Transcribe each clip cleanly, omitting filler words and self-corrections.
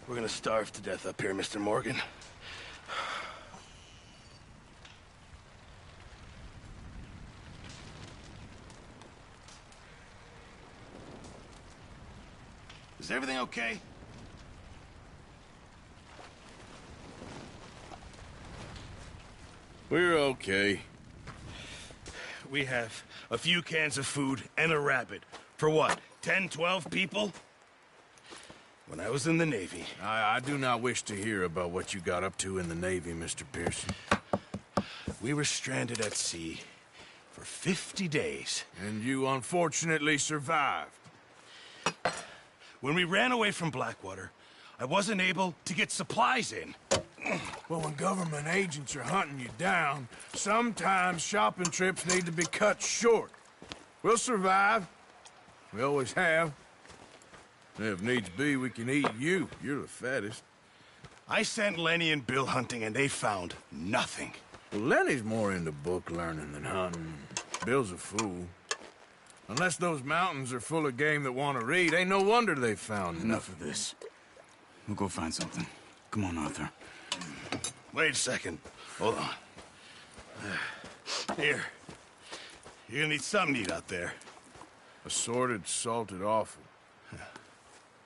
We're gonna starve to death up here, Mr. Morgan. Is everything okay? We're okay. We have a few cans of food and a rabbit. For what, 10, 12 people? When I was in the Navy... I do not wish to hear about what you got up to in the Navy, Mr. Pearson. We were stranded at sea for 50 days. And you unfortunately survived. When we ran away from Blackwater, I wasn't able to get supplies in. Well, when government agents are hunting you down, sometimes shopping trips need to be cut short. We'll survive. We always have. If needs be, we can eat you. You're the fattest. I sent Lenny and Bill hunting, and they found nothing. Well, Lenny's more into book learning than hunting. Bill's a fool. Unless those mountains are full of game that want to read, ain't no wonder they found Enough of this. We'll go find something. Come on, Arthur. Wait a second. Hold on. Here. You're gonna need something to eat out there. Assorted, salted offal.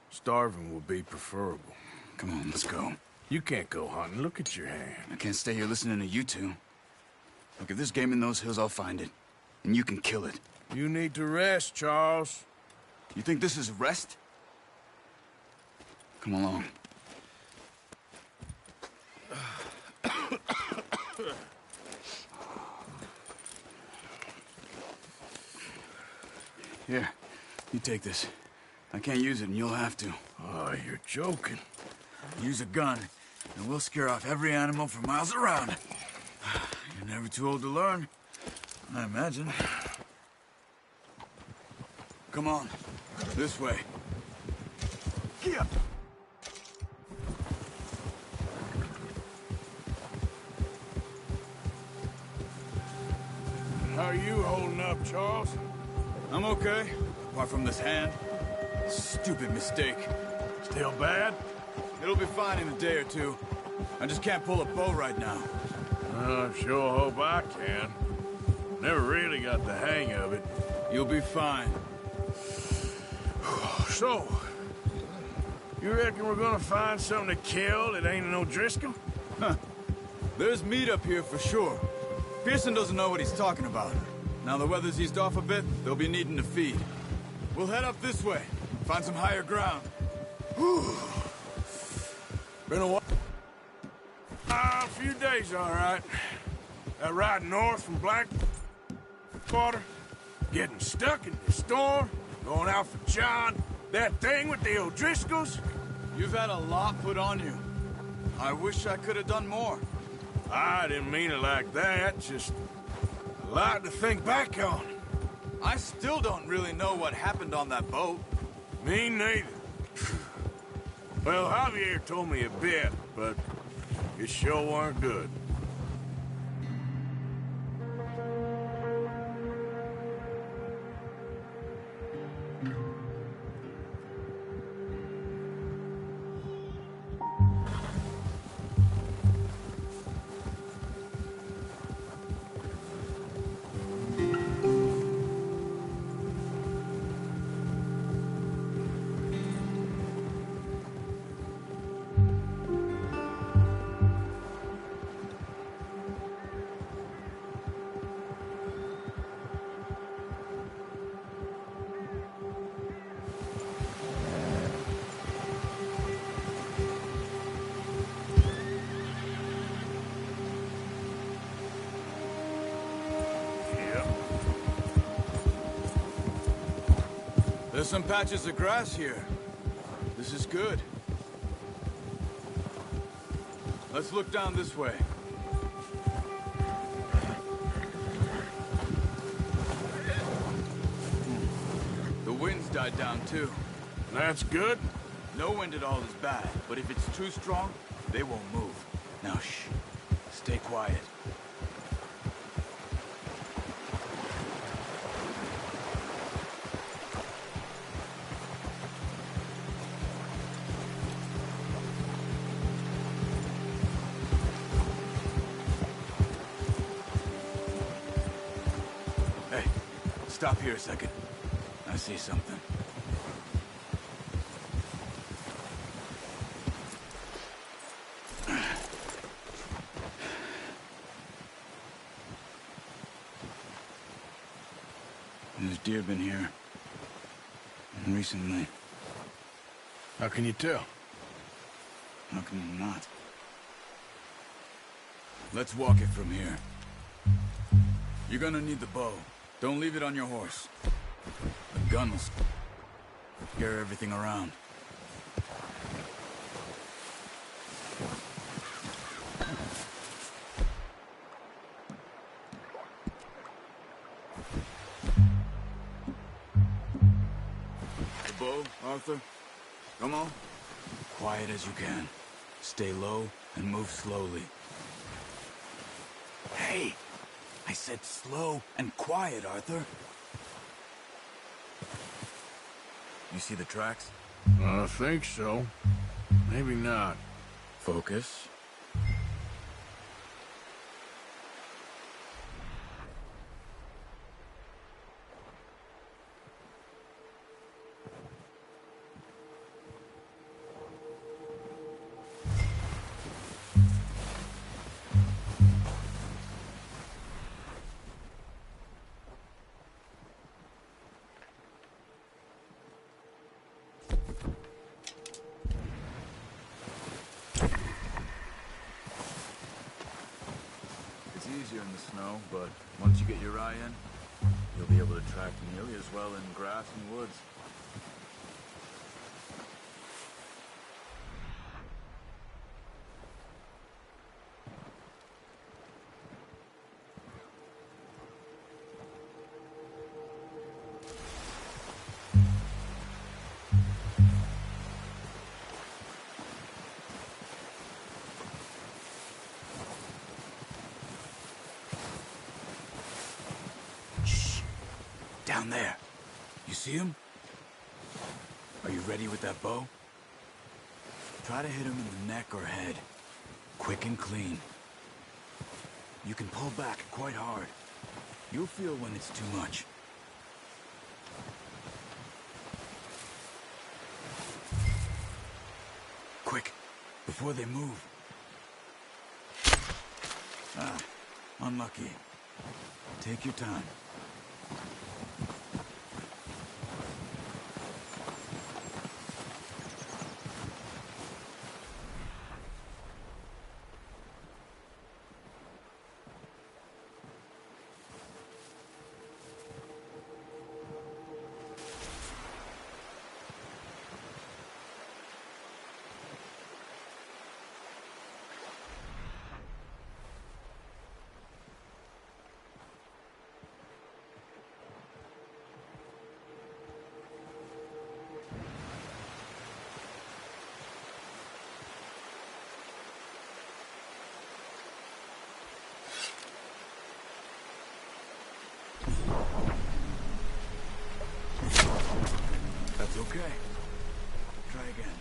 Starving will be preferable. Come on, let's go. You can't go hunting. Look at your hand. I can't stay here listening to you two. Look, if there's game in those hills, I'll find it. And you can kill it. You need to rest, Charles. You think this is rest? Come along. Here, you take this. I can't use it, and you'll have to. Oh, you're joking. Use a gun, and we'll scare off every animal for miles around. You're never too old to learn, I imagine. Come on, this way. Get up. How are you holding up, Charles? I'm okay, apart from this hand. Stupid mistake. Still bad? It'll be fine in a day or two. I just can't pull a bow right now. I sure hope I can. Never really got the hang of it. You'll be fine. So, you reckon we're gonna find something to kill that ain't no Driscoll? Huh. There's meat up here for sure. Pearson doesn't know what he's talking about. Now the weather's eased off a bit, they'll be needing to feed. We'll head up this way, find some higher ground. Whew. Been a while. A few days, all right. That ride north from Blackwater, getting stuck in the storm, going out for John, that thing with the O'Driscolls. You've had a lot put on you. I wish I could have done more. I didn't mean it like that, just a lot to think back on. I still don't really know what happened on that boat. Me neither. Well, Javier told me a bit, but it sure weren't good. There's some patches of grass here. This is good. Let's look down this way. The wind's died down too. That's good. No wind at all is bad, but if it's too strong, they won't move. Now shh. Stay quiet. Stop here a second. I see something. There's deer been here. Recently. How can you tell? How can you not? Let's walk it from here. You're gonna need the bow. Don't leave it on your horse. The gun will scare everything around. The bow, Arthur? Come on. Quiet as you can. Stay low and move slowly. Hey! I said slow and quiet, Arthur. You see the tracks? I think so. Maybe not. Focus. It's easier in the snow, but once you get your eye in, you'll be able to track nearly as well in grass and woods. Down there. You see him? Are you ready with that bow? Try to hit him in the neck or head. Quick and clean. You can pull back quite hard. You'll feel when it's too much. Quick, before they move. Ah, unlucky. Take your time. That's okay. Try again.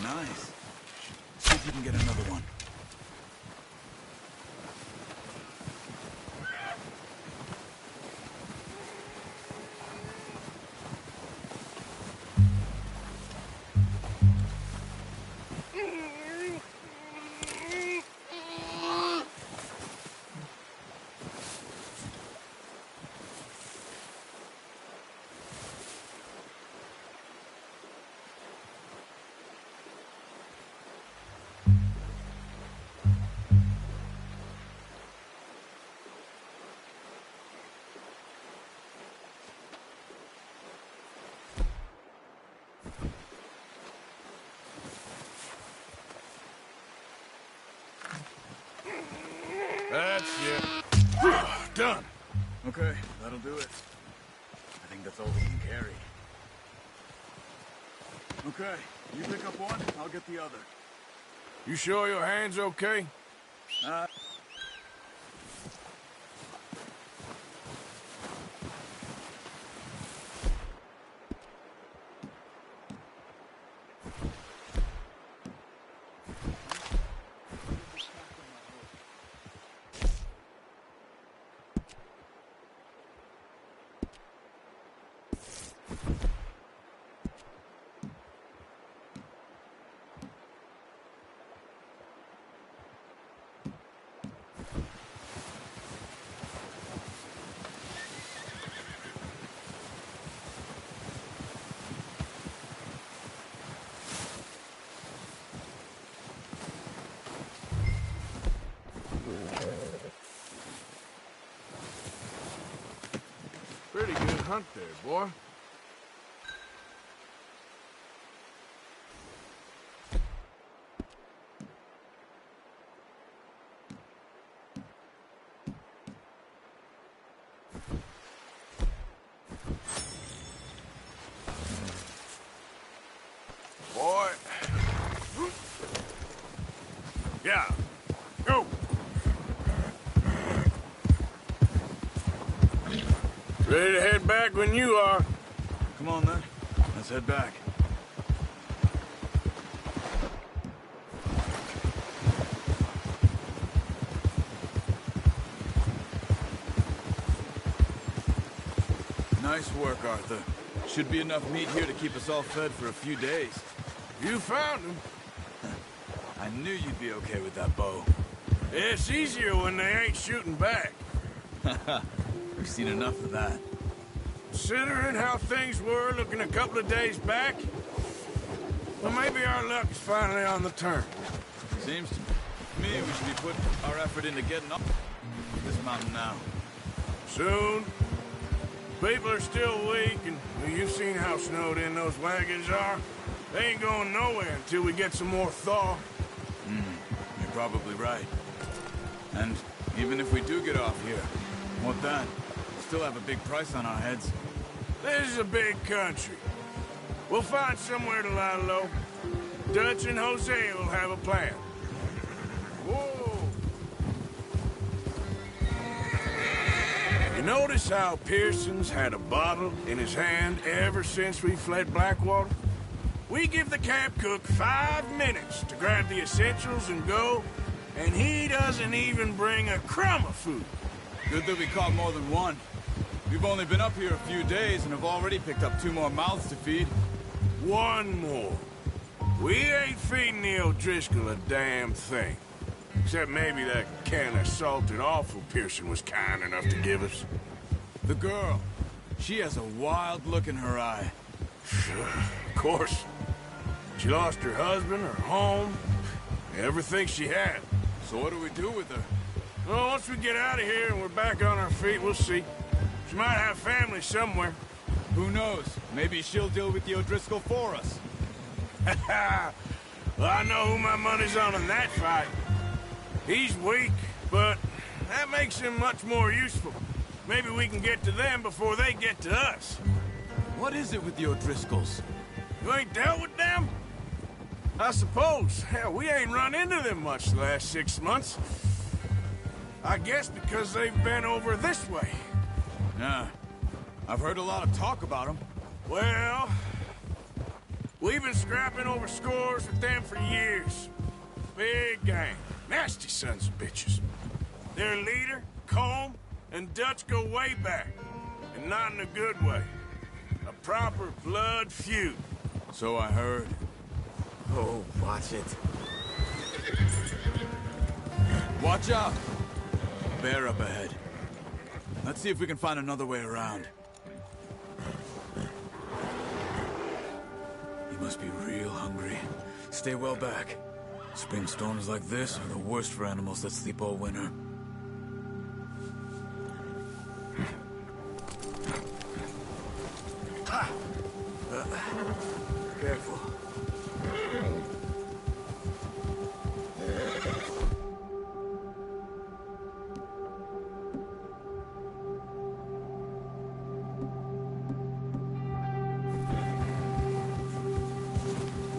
Nice. See if you can get another one. That's it. Done. Okay, that'll do it. I think that's all we can carry. Okay, you pick up one, I'll get the other. You sure your hand's okay? Pretty good hunt there, boy. Boy. Yeah. Go. Ready to head back when you are. Come on, then. Let's head back. Nice work, Arthur. Should be enough meat here to keep us all fed for a few days. You found him. I knew you'd be okay with that bow. It's easier when they ain't shooting back. We've seen enough of that. Considering how things were looking a couple of days back, well, maybe our luck is finally on the turn. Seems to me we should be putting our effort into getting up this mountain now. Soon. People are still weak, and well, you've seen how snowed in those wagons are. They ain't going nowhere until we get some more thaw. You're probably right. And even if we do get off here, what then? We still have a big price on our heads. This is a big country. We'll find somewhere to lie low. Dutch and Hosea will have a plan. Whoa! You notice how Pearson's had a bottle in his hand ever since we fled Blackwater? We give the camp cook 5 minutes to grab the essentials and go, and he doesn't even bring a crumb of food. Good that we caught more than one. We've only been up here a few days and have already picked up 2 more mouths to feed. One more. We ain't feeding the O'Driscoll a damn thing. Except maybe that can of salted offal Pearson was kind enough to give us. The girl. She has a wild look in her eye. Of course. She lost her husband, her home, everything she had. So what do we do with her? Well, once we get out of here and we're back on our feet, we'll see. She might have family somewhere. Who knows? Maybe she'll deal with the O'Driscoll for us. Well, I know who my money's on in that fight. He's weak, but that makes him much more useful. Maybe we can get to them before they get to us. What is it with the O'Driscolls? You ain't dealt with them? I suppose. Hell, we ain't run into them much the last 6 months. I guess because they've been over this way. Yeah. I've heard a lot of talk about them. Well, we've been scrapping over scores with them for years. Big gang. Nasty sons of bitches. Their leader, Colm, and Dutch go way back. And not in a good way. A proper blood feud. So I heard. Oh, watch it. Watch out! Bear up ahead. Let's see if we can find another way around. He must be real hungry. Stay well back. Spring storms like this are the worst for animals that sleep all winter. Careful.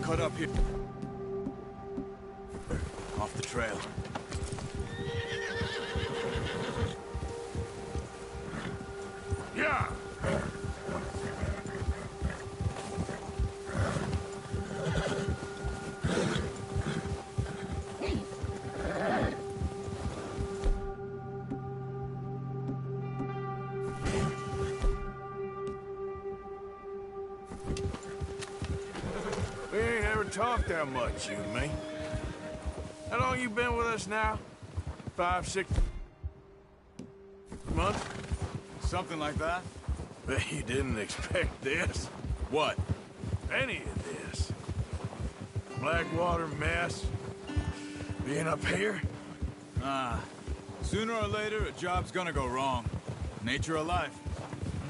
Cut up here. Off the trail. Yeah! We ain't ever talked that much, you and me. How long you been with us now? 5, 6 months? Something like that? Bet you didn't expect this. What? Any of this. Blackwater mess. Being up here? Sooner or later, a job's gonna go wrong. Nature of life.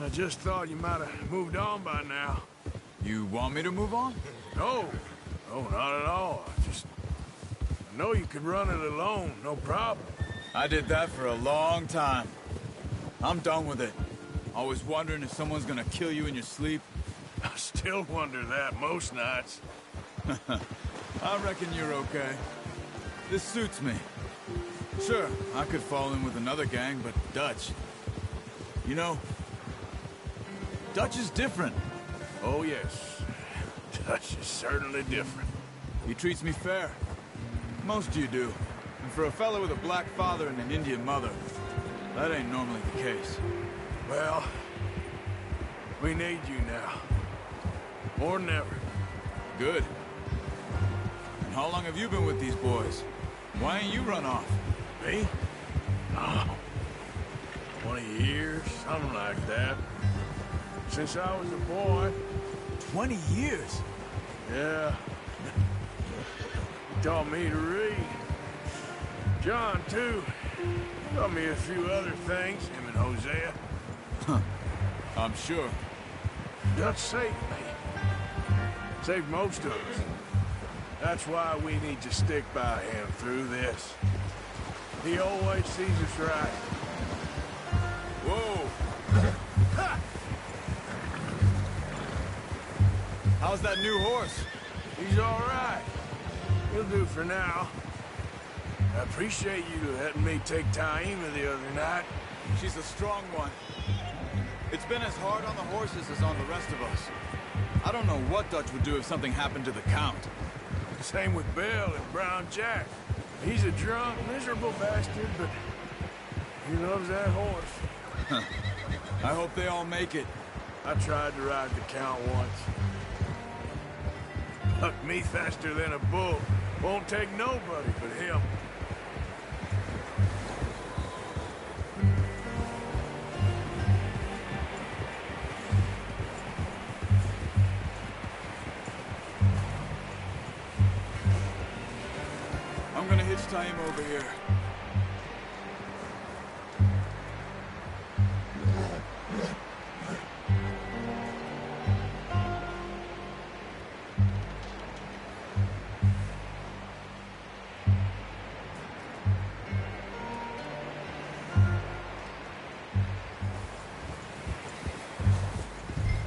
I just thought you might have moved on by now. You want me to move on? No. No, not at all. I know you could run it alone, no problem. I did that for a long time. I'm done with it. Always wondering if someone's gonna kill you in your sleep. I still wonder that most nights. I reckon you're okay. This suits me. Sure, I could fall in with another gang, but Dutch. You know, Dutch is different. Oh, yes. Dutch is certainly different. He treats me fair. Most of you do. And for a fella with a black father and an Indian mother, that ain't normally the case. Well, we need you now. More than ever. Good. And how long have you been with these boys? Why ain't you run off? Me? Oh, 20 years, something like that. Since I was a boy. 20 years? Yeah. He taught me to read. John, too. Taught me a few other things, him and Hosea. I'm sure. Dutch saved me. Saved most of us. That's why we need to stick by him through this. He always sees us right. Whoa! How's that new horse? He's all right. He'll do for now. I appreciate you letting me take Taima the other night. She's a strong one. It's been as hard on the horses as on the rest of us. I don't know what Dutch would do if something happened to the Count. Same with Bill and Brown Jack. He's a drunk, miserable bastard, but he loves that horse. I hope they all make it. I tried to ride the Count once. Bucked me faster than a bull. Won't take nobody but him. I'm gonna hitch tie him over here.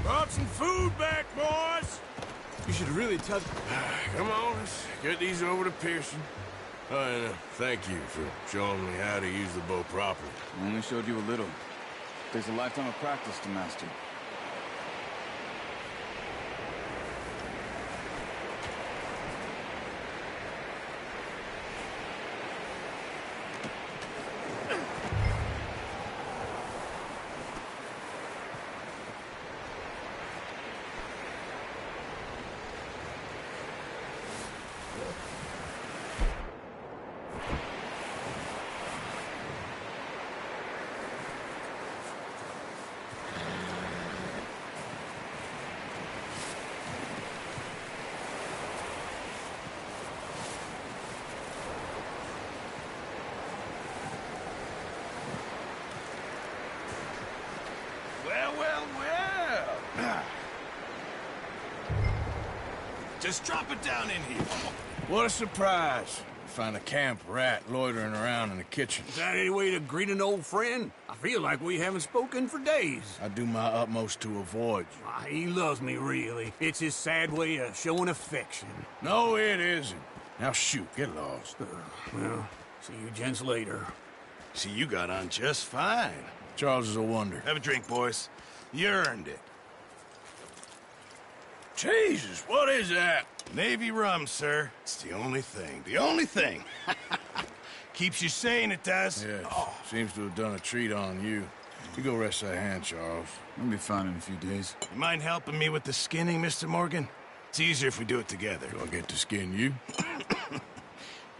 Brought some food back, boys! You should really tell... Come on, let's get these over to Pearson. And thank you for showing me how to use the bow properly. I only showed you a little. Takes a lifetime of practice to master. Well. Just drop it down in here. What a surprise. Find a camp rat loitering around in the kitchen. Is that any way to greet an old friend? I feel like we haven't spoken for days. I do my utmost to avoid you. He loves me, really. It's his sad way of showing affection. No, it isn't. Now shoot, get lost. Well, see you gents later. See, you got on just fine. Charles is a wonder. Have a drink, boys. You earned it. Jesus, what is that? Navy rum, sir. It's the only thing. The only thing. Keeps you sane, it does. Yes, seems to have done a treat on you. You go rest that hand, Charles. I'll be fine in a few days. You mind helping me with the skinning, Mr. Morgan? It's easier if we do it together. Do I get to skin you?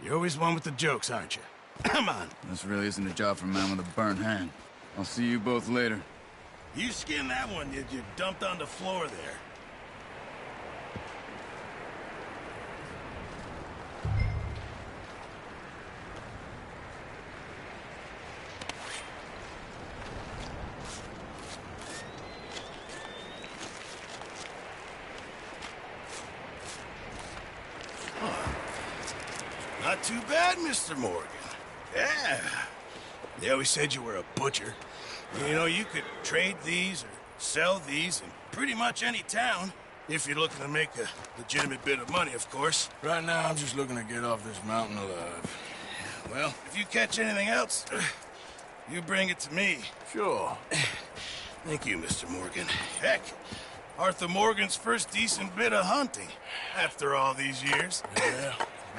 You're always one with the jokes, aren't you? Come on. This really isn't a job for a man with a burnt hand. I'll see you both later. You skin that one you dumped on the floor there. Not too bad, Mr. Morgan. Yeah. They always said you were a butcher. You know, you could trade these or sell these in pretty much any town. If you're looking to make a legitimate bit of money, of course. Right now, I'm just looking to get off this mountain alive. Well, if you catch anything else, you bring it to me. Sure. Thank you, Mr. Morgan. Heck, Arthur Morgan's first decent bit of hunting after all these years. Yeah,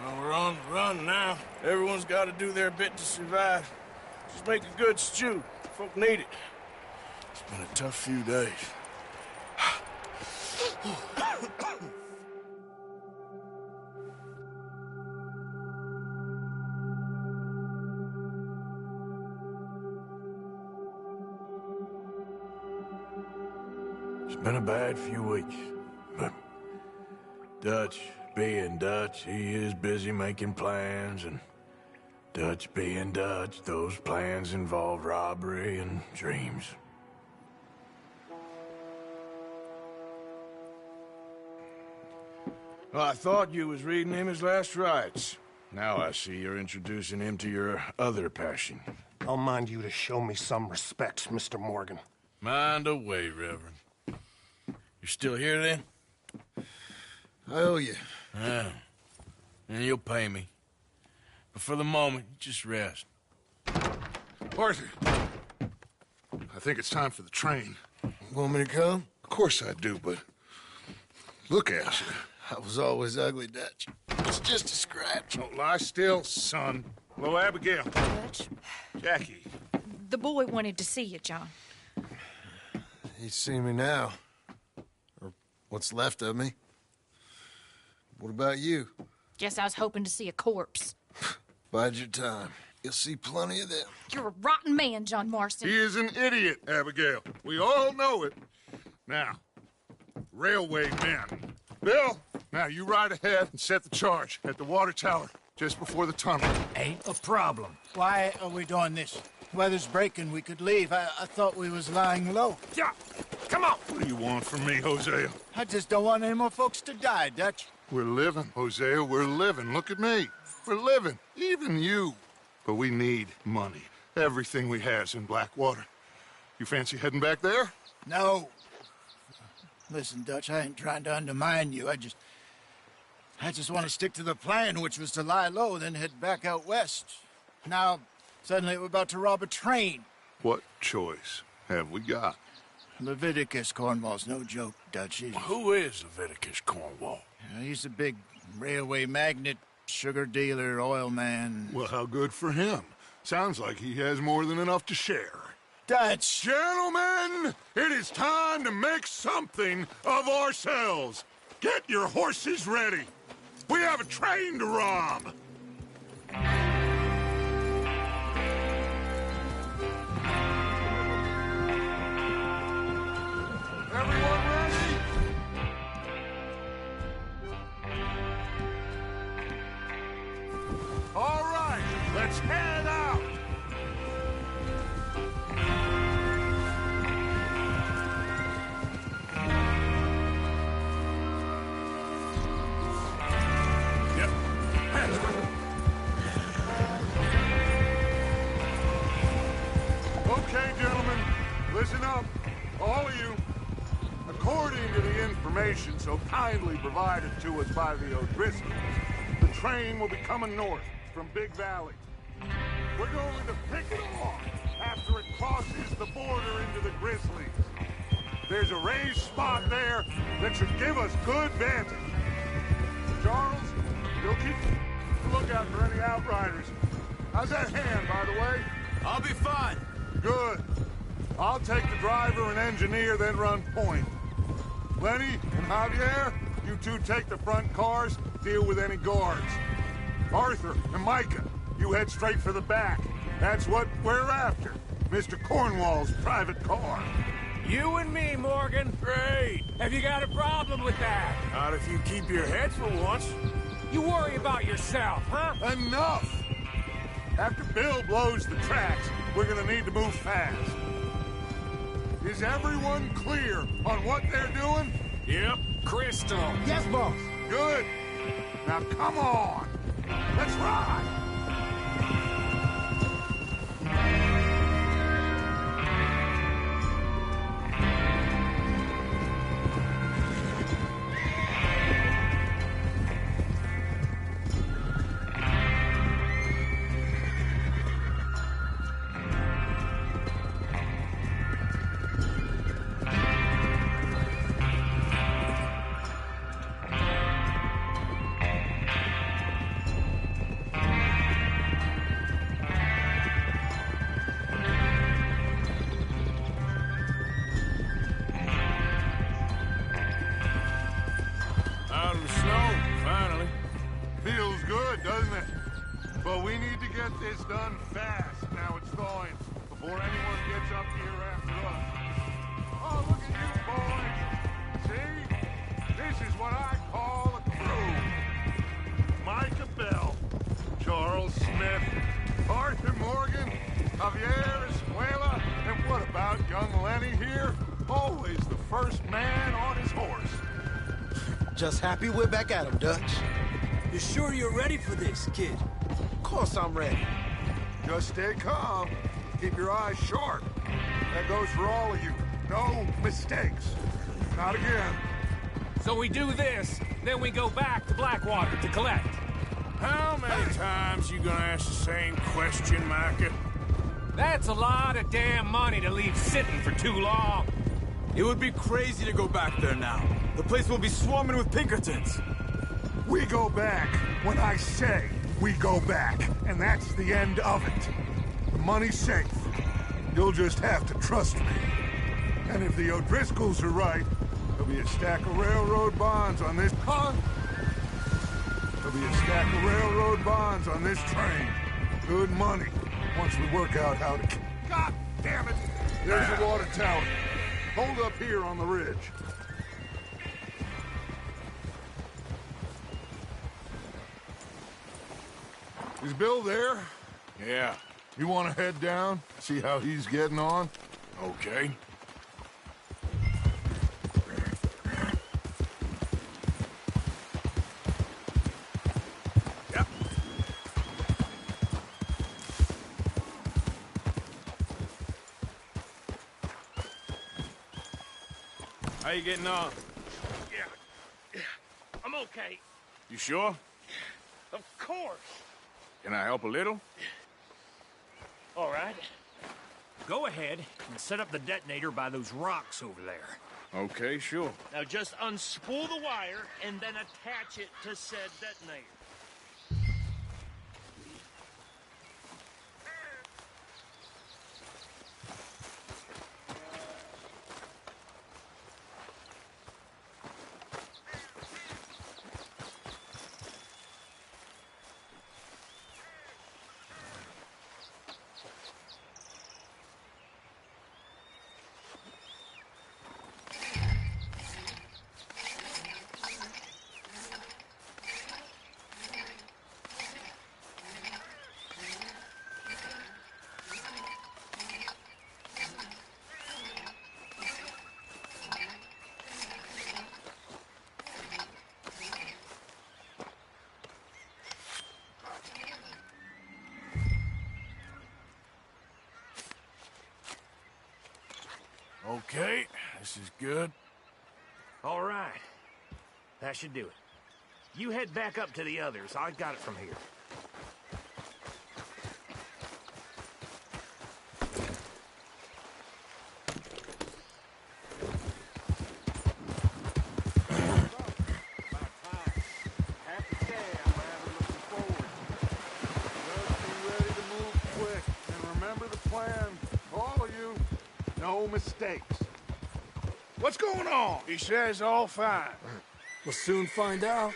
well, we're on the run now. Everyone's got to do their bit to survive. Just make a good stew. Folk need it. It's been a tough few days. It's been a bad few weeks, but Dutch being Dutch, he is busy making plans, and Dutch being Dutch, those plans involve robbery and dreams. Well, I thought you was reading him his last rites. Now I see you're introducing him to your other passion. I'll mind you to show me some respect, Mr. Morgan. Mind away, Reverend. You're still here, then? I owe you. Yeah. And you'll pay me. But for the moment, just rest. Arthur, I think it's time for the train. Want me to come? Of course I do, but look at you. I was always ugly, Dutch. It's just a scratch. Don't lie still, son. Hello, Abigail. Dutch, Jackie. the boy wanted to see you, John. He's seen me now. Or what's left of me. What about you? Guess I was hoping to see a corpse. Bide your time. You'll see plenty of them. You're a rotten man, John Marston. He is an idiot, Abigail. We all know it. Now, railway men. Bill, now you ride ahead and set the charge at the water tower just before the tunnel. Ain't a problem. Why are we doing this? Weather's breaking, we could leave. I thought we was lying low. Yeah, come on. What do you want from me, Hosea? I just don't want any more folks to die, Dutch. We're living, Hosea, we're living. Look at me. We're living. Even you. But we need money. Everything we has in Blackwater. You fancy heading back there? No. Listen, Dutch, I ain't trying to undermine you. I just want to stick to the plan, which was to lie low, then head back out west. Now, suddenly we're about to rob a train. What choice have we got? Leviticus Cornwall's no joke, Dutch. Who is Leviticus Cornwall? He's a big railway magnate, sugar dealer, oil man. Well, how good for him. Sounds like he has more than enough to share. Dutch! Gentlemen, it is time to make something of ourselves. Get your horses ready. We have a train to rob. Everyone ready? All right, let's head out. Okay, gentlemen, listen up, all of you. According to the information so kindly provided to us by the O'Driscolls, the train will be coming north from Big Valley. We're going to pick it off after it crosses the border into the Grizzlies. There's a raised spot there that should give us good vantage. Charles, you'll keep a lookout for any outriders. How's that hand, by the way? I'll be fine. Good. I'll take the driver and engineer, then run point. Lenny and Javier, you two take the front cars, deal with any guards. Arthur and Micah, you head straight for the back. That's what we're after. Mr. Cornwall's private car. You and me, Morgan. Great. Have you got a problem with that? Not if you keep your head for once. You worry about yourself, huh? Enough! After Bill blows the tracks, we're gonna need to move fast. Is everyone clear on what they're doing? Yep. Crystal. Yes, boss. Good. Now come on. Let's ride. before anyone gets up here after us. Oh, look at you, boys. See? This is what I call a crew. Micah Bell, Charles Smith, Arthur Morgan, Javier Escuela, and what about young Lenny here? Always the first man on his horse. Just happy we're back at him, Dutch. You sure you're ready for this, kid? Of course I'm ready. Just stay calm. Keep your eyes sharp. That goes for all of you. No mistakes. Not again. So we do this, then we go back to Blackwater to collect. How many times you gonna ask the same question, Micah? That's a lot of damn money to leave sitting for too long. It would be crazy to go back there now. The place will be swarming with Pinkertons. We go back when I say we go back, and that's the end of it. The money's safe. You'll just have to trust me. And if the O'Driscolls are right, there'll be a stack of railroad bonds on this... Huh? There'll be a stack of railroad bonds on this train. Good money, once we work out how to... God damn it! There's the water tower. Hold up here on the ridge. Is Bill there? Yeah, You want to head down? See how he's getting on? okay. Yep. How you getting on? Yeah, I'm okay. You sure? Of course. Can I help a little? All right. Go ahead and set up the detonator by those rocks over there. Okay, sure. Now just unspool the wire and then attach it to said detonator. Okay, this is good. All right. That should do it. You head back up to the others. I got it from here. No mistakes. What's going on? He says all fine. We'll soon find out.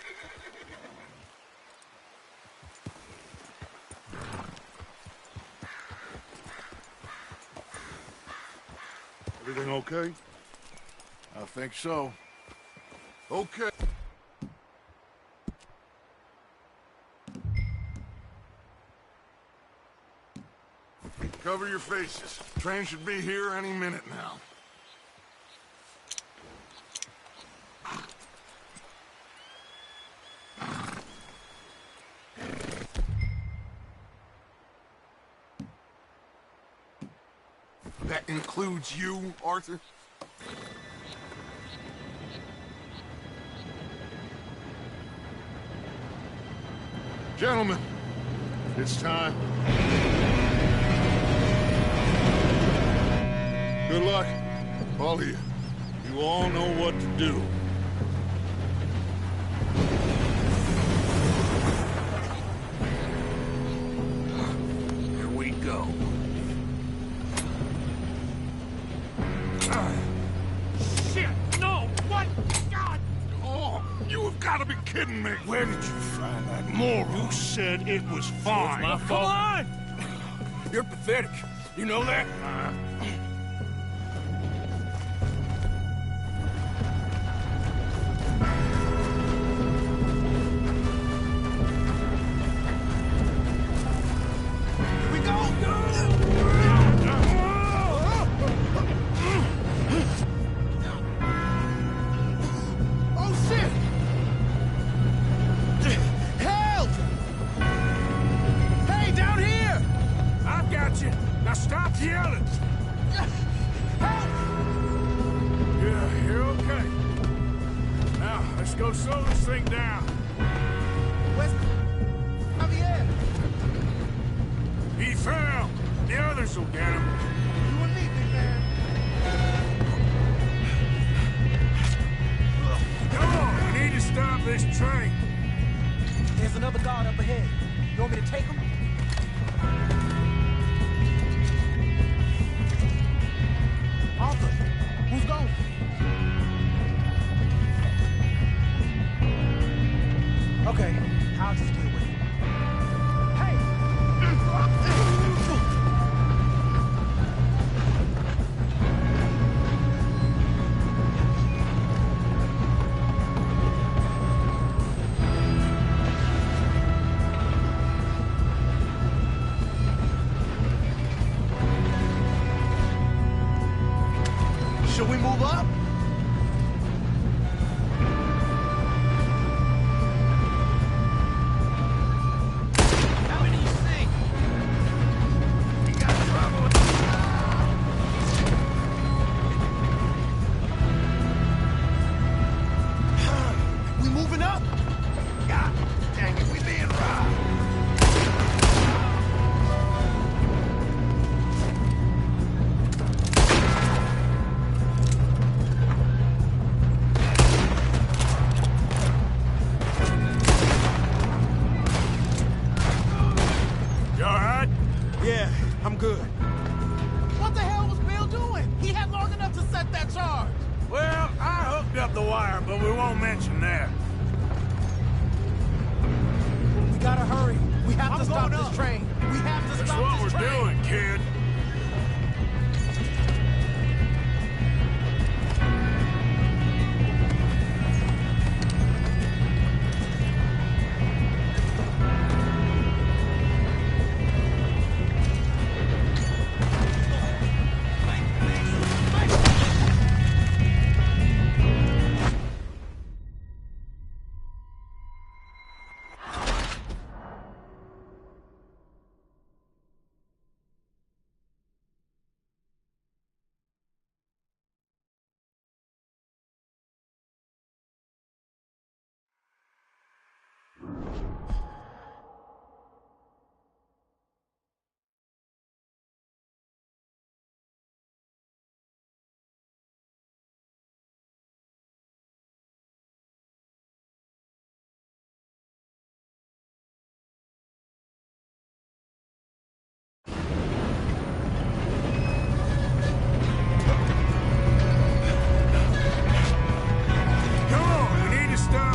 Everything okay? I think so. Okay. Cover your faces. Train should be here any minute now. That includes you, Arthur? Gentlemen, it's time. Good luck, all of you. You all know what to do. Here we go. Shit! No! What? God! Oh, you have got to be kidding me. Where did you find that moron? You said it was fine. My fault. Come on! You're pathetic. You know that? Go slow this thing down. Where's Javier? He fell. The others will get him. You and me, big man. Come on, we need to stop this train. There's another guard up ahead. You want me to take him? Arthur, who's going? Okay, I'll just deal with it. Hey! Should we move up? I'm good. What the hell was Bill doing? He had long enough to set that charge. Well, I hooked up the wire, but we won't mention that. We gotta hurry. We have to stop this train. We have to stop this train. That's what we're doing, kid.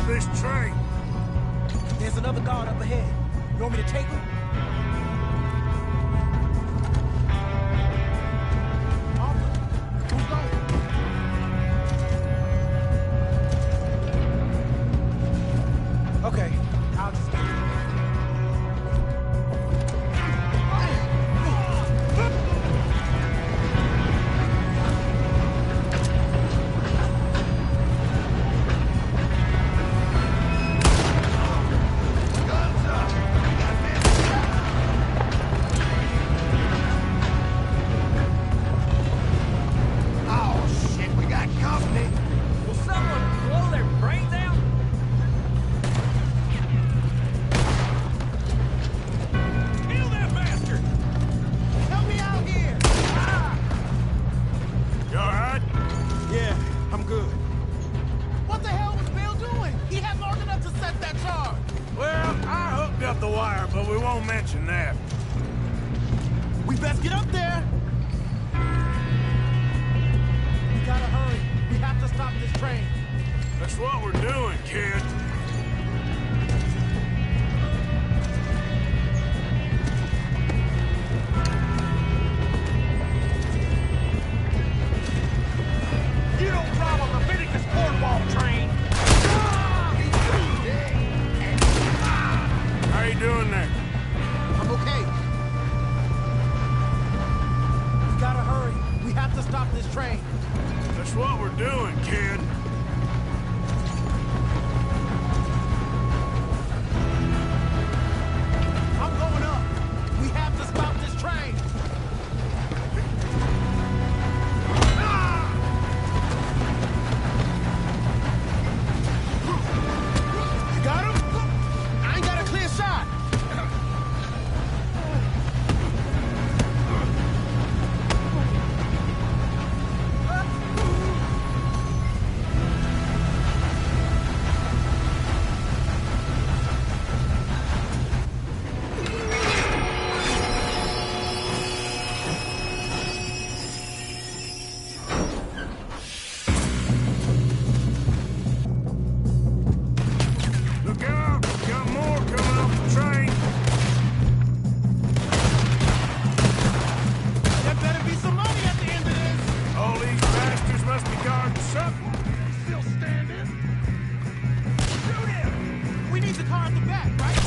This train. There's another guard up ahead. You want me to take him? Arthur, who's going? Okay, I'll just get it. The wire, but we won't mention that. We best get up there. We gotta hurry. We have to stop this train. That's what we're doing, kid. this train. That's what we're doing, kid. I'm going up. We have to stop this train. You got him? I ain't got a clear shot. Look out! Got more coming off the train. There better be some money at the end of this. All these bastards must be guarding something. Still standing? Shoot him! We need the car at the back, right?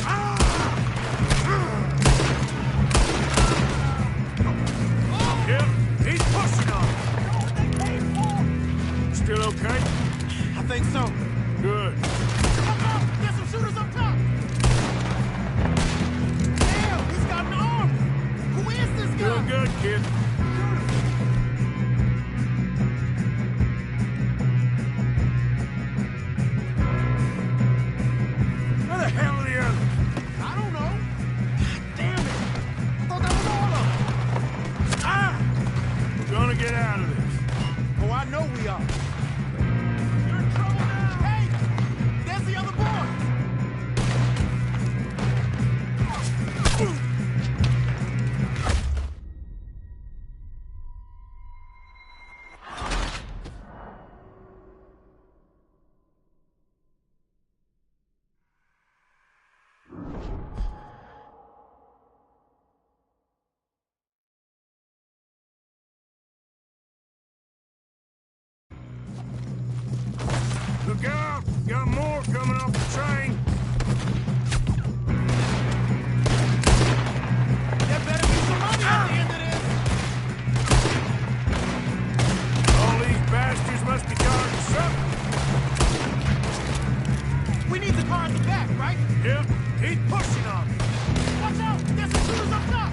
Yep, he's pushing on. Still okay? I think so. Good. Look out! There's some shooters up top! Damn, he's got an arm! Who is this guy? Doing good, kid. Where the hell are the others? I don't know. Damn it! I thought that was all of them. Ah! We're gonna get out of this. Oh, I know we are. You're in trouble now! Hey! There's the other boy! Look out! Got more coming off the train. There better be some money at the end of this. All these bastards must be guarding something. We need the car at the back, right? Yep, he's pushing on me. Watch out! There's some shooters up top!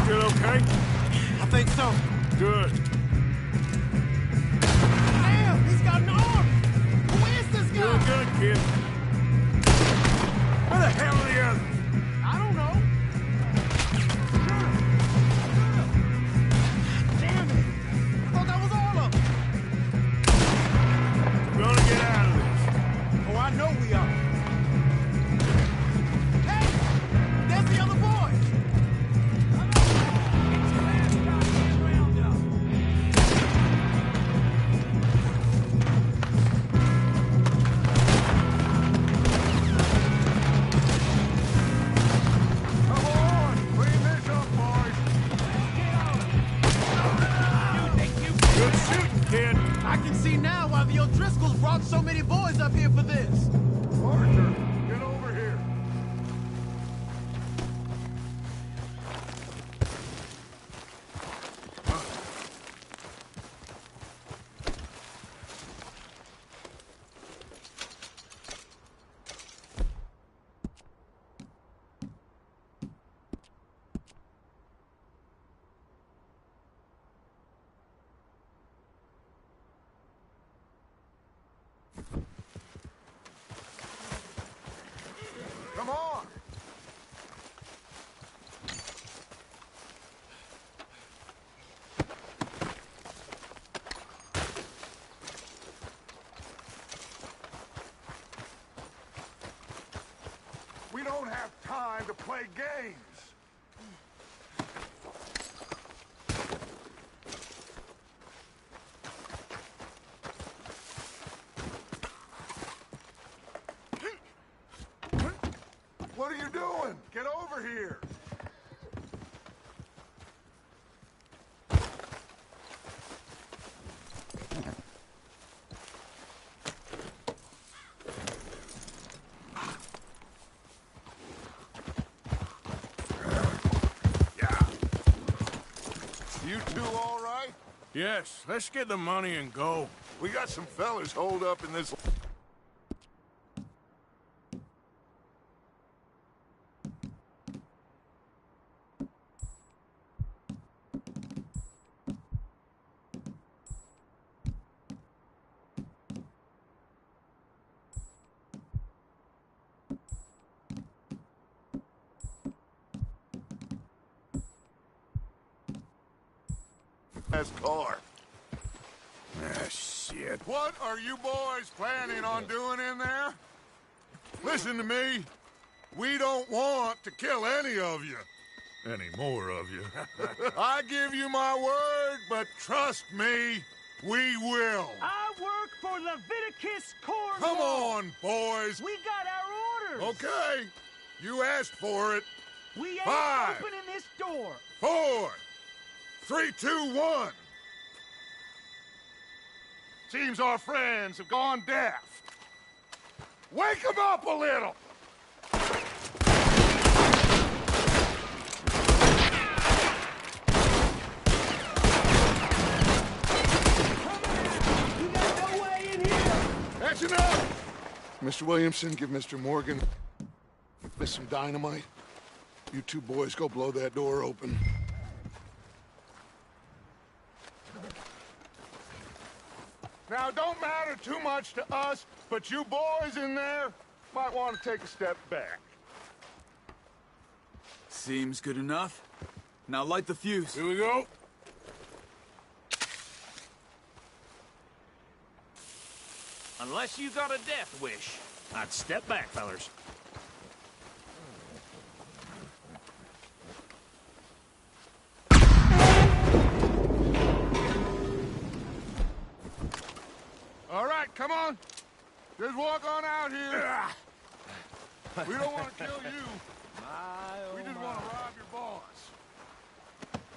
Still okay? I think so. Good. Damn, he's got an arm! Who is this guy? Doing good, kid. Where the hell are the others? I don't know. Damn it! I thought that was all of them. We're gonna get out of this. Oh, I know we are. Hey! There's the other boy! Come on! Clean this up, boys! Good shooting, kid. I can see now why the O'Driscolls brought so many boys up here for this. Arthur, get over here. Come on! We don't have time to play games. doing? Get over here! You two all right? Yes, let's get the money and go. We got some fellas holed up in this... car. Ah, shit. What are you boys planning on doing in there? Listen to me. We don't want to kill any of you. Any more of you. I give you my word, but trust me, we will. I work for Leviticus Cornwall. Come on, boys. We got our orders. Okay. You asked for it. We ain't 5, opening this door. 4, 3, 2, 1. Seems our friends have gone deaf. Wake them up a little! You got no way in here. That's enough! Mr. Williamson, give Mr. Morgan some dynamite. You two boys go blow that door open. Now, don't matter too much to us, but you boys in there might want to take a step back. Seems good enough. Now light the fuse. Here we go. Unless you got a death wish, I'd step back, fellers. All right, come on. Just walk on out here. We don't want to kill you. We just want to rob your boss.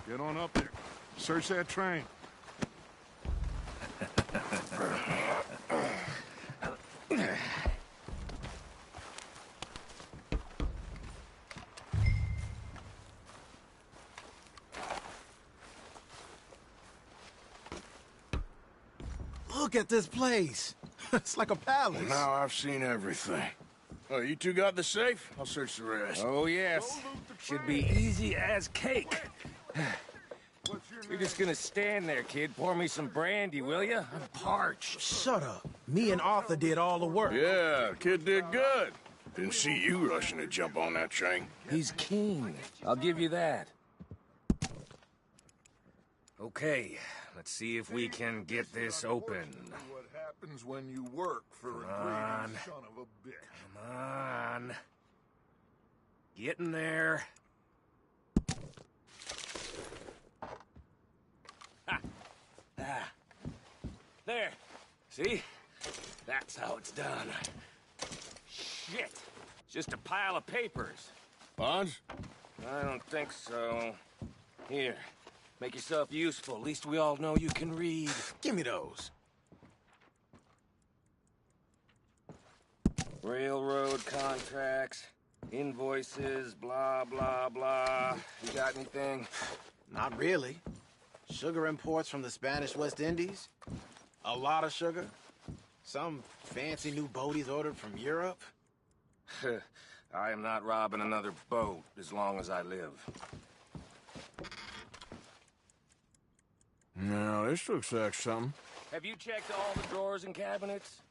Get on up there. Search that train. Look at this place. It's like a palace. Well, now I've seen everything. Oh, you two got the safe? I'll search the rest. Oh, yes. Should be easy as cake. You're just gonna stand there, kid. Pour me some brandy, will you? I'm parched. Shut up. Me and Arthur did all the work. Yeah, kid did good. Didn't see you rushing to jump on that train. He's keen. I'll give you that. Okay, let's see if we can get this open. What happens when you work for a greedy son of a bitch? Come on. Get in there. Ha. Ah. There. See? That's how it's done. Shit. Just a pile of papers. Bonds? I don't think so. Here. Make yourself useful. At least we all know you can read. Give me those. Railroad contracts, invoices, blah, blah, blah. You got anything? Not really. Sugar imports from the Spanish West Indies. A lot of sugar. Some fancy new boat he's ordered from Europe. I am not robbing another boat as long as I live. No, this looks like something. Have you checked all the drawers and cabinets?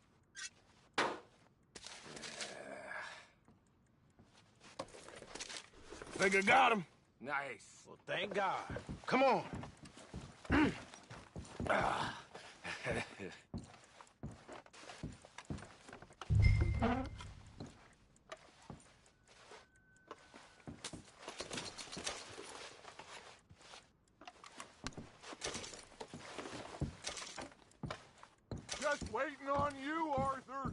Think I got him. Nice. Well, thank God. Come on. Just waiting on you, Arthur.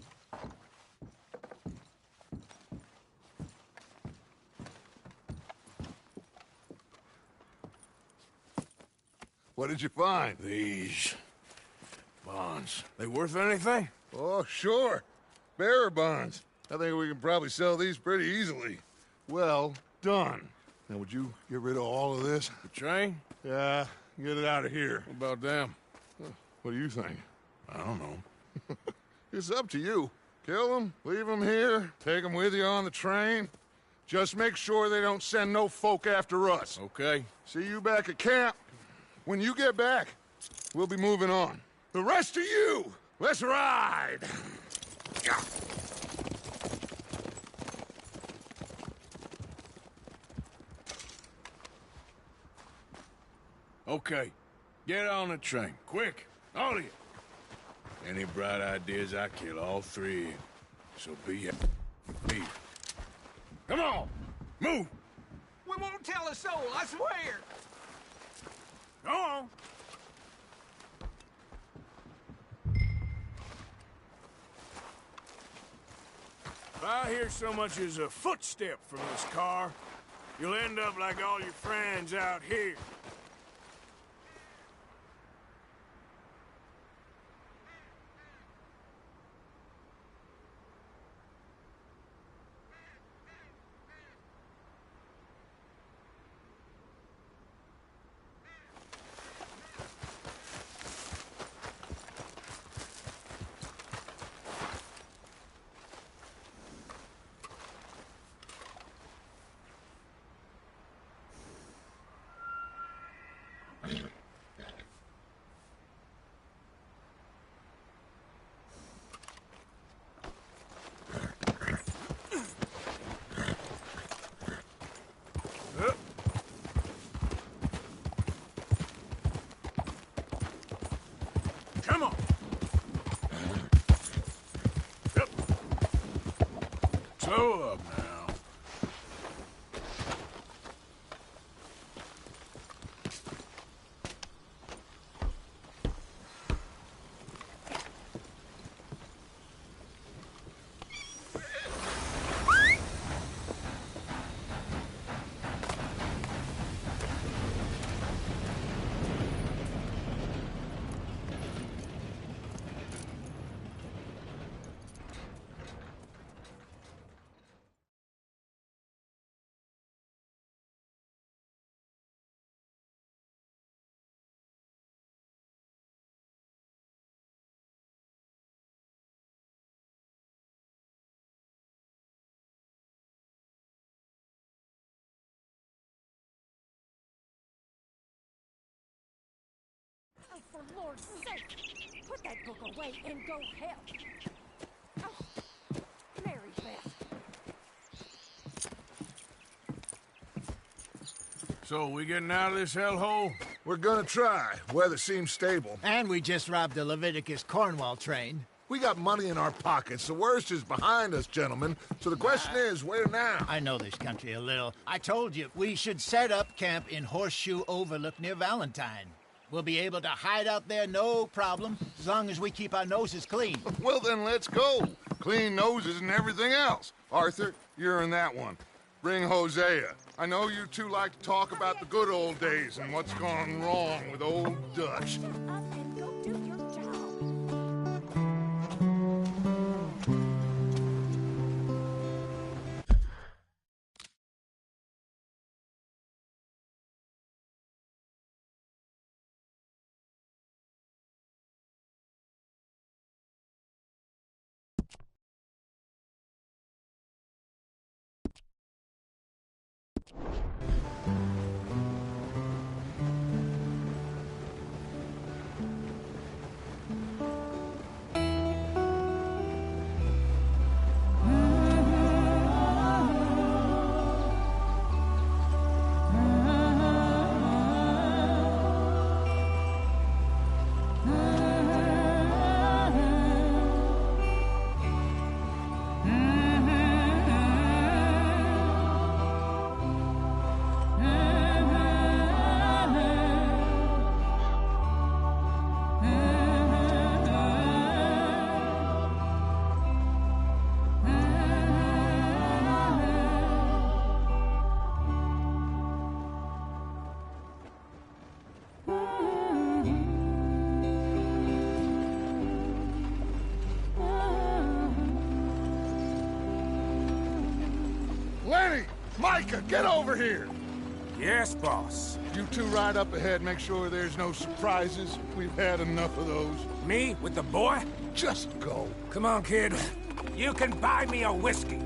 What did you find? These bonds. They worth anything? Oh, sure. Bearer bonds. I think we can probably sell these pretty easily. Well done. Now, would you get rid of all of this? The train? Yeah, get it out of here. What about them? What do you think? I don't know. It's up to you. Kill them, leave them here, take them with you on the train. Just make sure they don't send no folk after us. Okay. See you back at camp. When you get back, we'll be moving on. The rest of you, let's ride! Okay. Get on the train. Quick. All of you. Any bright ideas, I kill all three of you. So be me. Come on! Move! We won't tell a soul, I swear. Go on! If I hear so much as a footstep from this car, you'll end up like all your friends out here. Come on! Yep. Slow up now. Oh, for Lord's sake! Put that book away and go help! Oh, Mary Beth. So, we getting out of this hellhole? We're gonna try. Weather seems stable. And we just robbed the Leviticus Cornwall train. We got money in our pockets. The worst is behind us, gentlemen. So the question is, where now? I know this country a little. I told you, we should set up camp in Horseshoe Overlook near Valentine. We'll be able to hide out there no problem, as long as we keep our noses clean. Well, then let's go. Clean noses and everything else. Arthur, you're in that one. Bring Hosea. I know you two like to talk about the good old days and what's gone wrong with old Dutch. And go do your job. Lenny! Micah, get over here! Yes, boss. You two ride up ahead, make sure there's no surprises. We've had enough of those. Me with the boy? Just go. Come on, kid. You can buy me a whiskey.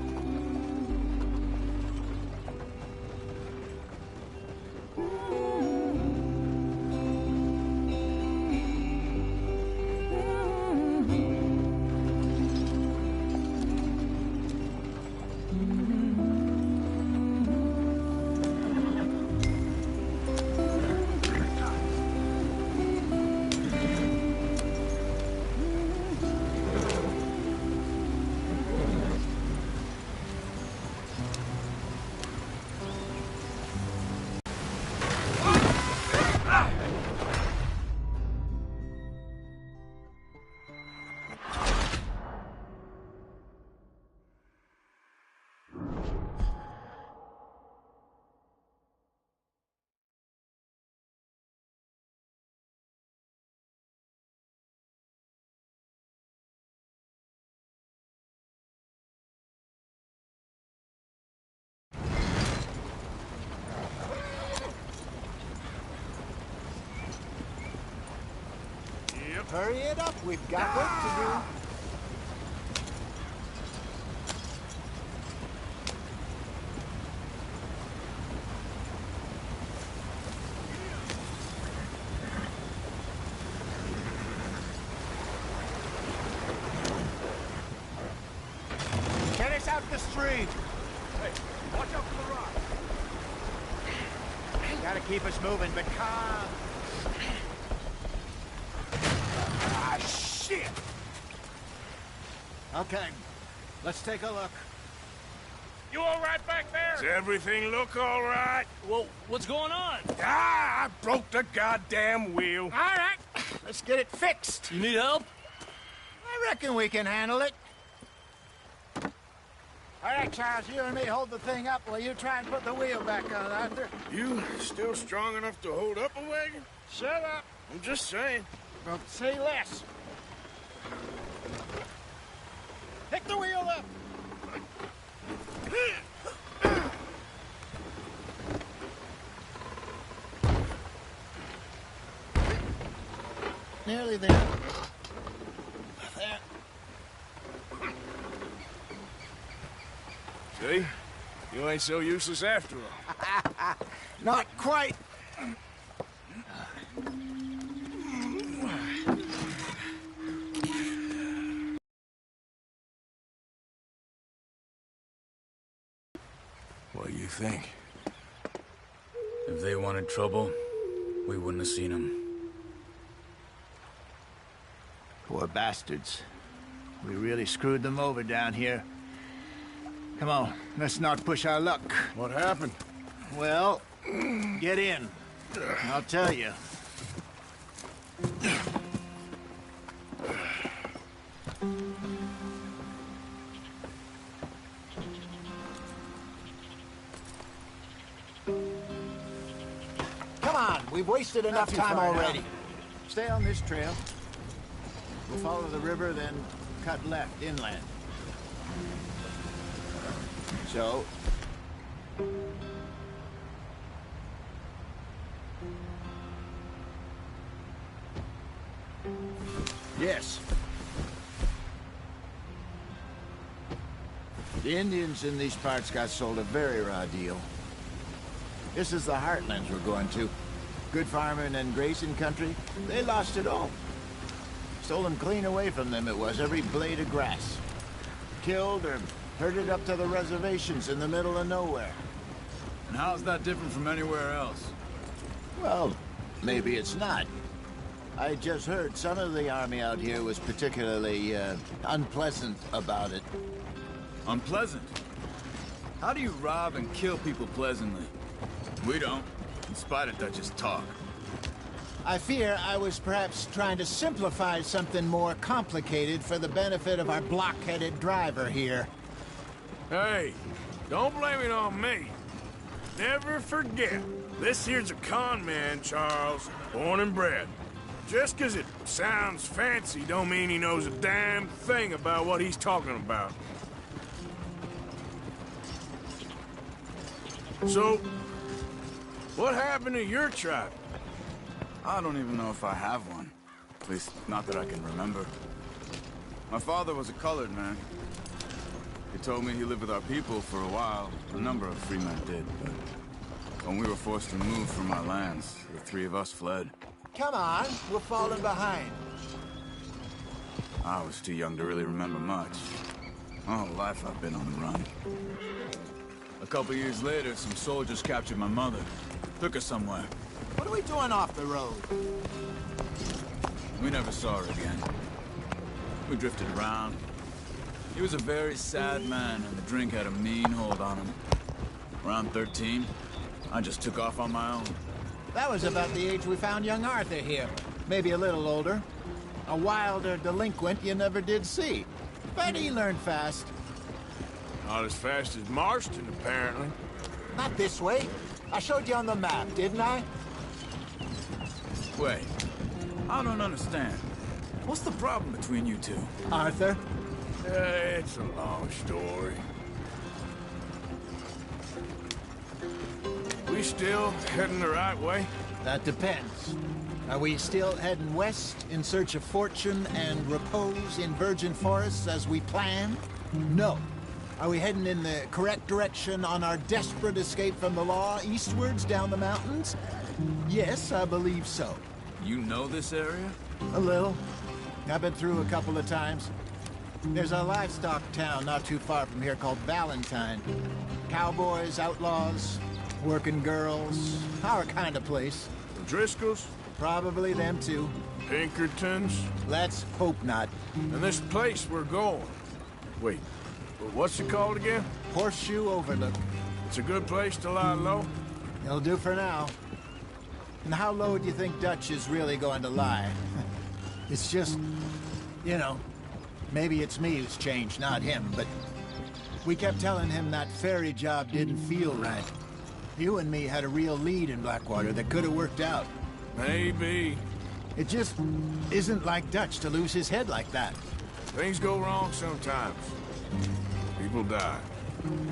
Hurry it up. We've got work to do. Get us out the street. Hey, watch out for the rock. Gotta keep us moving, but calm. Ah, shit! Okay, let's take a look. You all right back there? Does everything look all right? Well, what's going on? Ah, I broke the goddamn wheel. All right, let's get it fixed. You need help? I reckon we can handle it. All right, Charles, you and me hold the thing up while you try and put the wheel back on, Arthur. You still strong enough to hold up a wagon? Shut up. I'm just saying. Well, say less. Pick the wheel up. Nearly there. There. See? You ain't so useless after all. Not quite. What do you think? If they wanted trouble, we wouldn't have seen them. Poor bastards. We really screwed them over down here. Come on, let's not push our luck. What happened? Well, get in. I'll tell you. Come on, we've wasted enough time already. Stay on this trail. We'll follow the river, then cut left inland. So... Yes. The Indians in these parts got sold a very raw deal. This is the heartlands we're going to. Good farming and grazing country. They lost it all. Stolen clean away from them it was, every blade of grass. Killed or herded up to the reservations in the middle of nowhere. And how's that different from anywhere else? Well, maybe it's not. I just heard some of the army out here was particularly, unpleasant about it. Unpleasant? How do you rob and kill people pleasantly? We don't, in spite of Dutch's talk. I fear I was perhaps trying to simplify something more complicated for the benefit of our block-headed driver here. Hey, don't blame it on me. Never forget, this here's a con man, Charles, born and bred. Just 'cause it sounds fancy don't mean he knows a damn thing about what he's talking about. So, what happened to your tribe? I don't even know if I have one. At least, not that I can remember. My father was a colored man. He told me he lived with our people for a while. A number of free men did, but when we were forced to move from our lands, the three of us fled. Come on, we're falling behind. I was too young to really remember much. My whole life I've been on the run. A couple years later, some soldiers captured my mother. Took her somewhere. What are we doing off the road? We never saw her again. We drifted around. He was a very sad man, and the drink had a mean hold on him. Around 13, I just took off on my own. That was about the age we found young Arthur here. Maybe a little older. A wilder delinquent you never did see. But he learned fast. Not as fast as Marston, apparently. Not this way. I showed you on the map, didn't I? Wait. I don't understand. What's the problem between you two? Arthur? It's a long story. We still heading the right way? That depends. Are we still heading west in search of fortune and repose in virgin forests as we planned? No. Are we heading in the correct direction on our desperate escape from the law eastwards down the mountains? Yes, I believe so. You know this area? A little. I've been through a couple of times. There's a livestock town not too far from here called Valentine. Cowboys, outlaws, working girls, our kind of place. The Driscolls? Probably them too. Pinkertons? Let's hope not. And this place we're going. Wait, what's it called again? Horseshoe Overlook. It's a good place to lie low? It'll do for now. And how low do you think Dutch is really going to lie? It's just, you know, maybe it's me who's changed, not him, but we kept telling him that ferry job didn't feel right. You and me had a real lead in Blackwater that could have worked out. Maybe. It just isn't like Dutch to lose his head like that. Things go wrong sometimes. People die.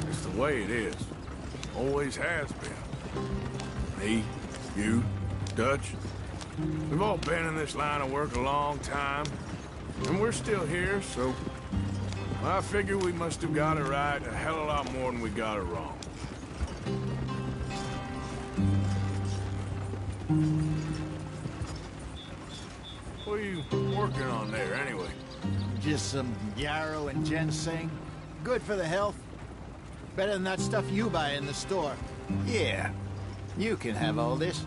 It's the way it is. Always has been. Me, you, Dutch. We've all been in this line of work a long time. And we're still here, so I figure we must have got it right a hell of a lot more than we got it wrong. What are you working on there, anyway? Just some yarrow and ginseng. Good for the health. Better than that stuff you buy in the store. Yeah, you can have all this.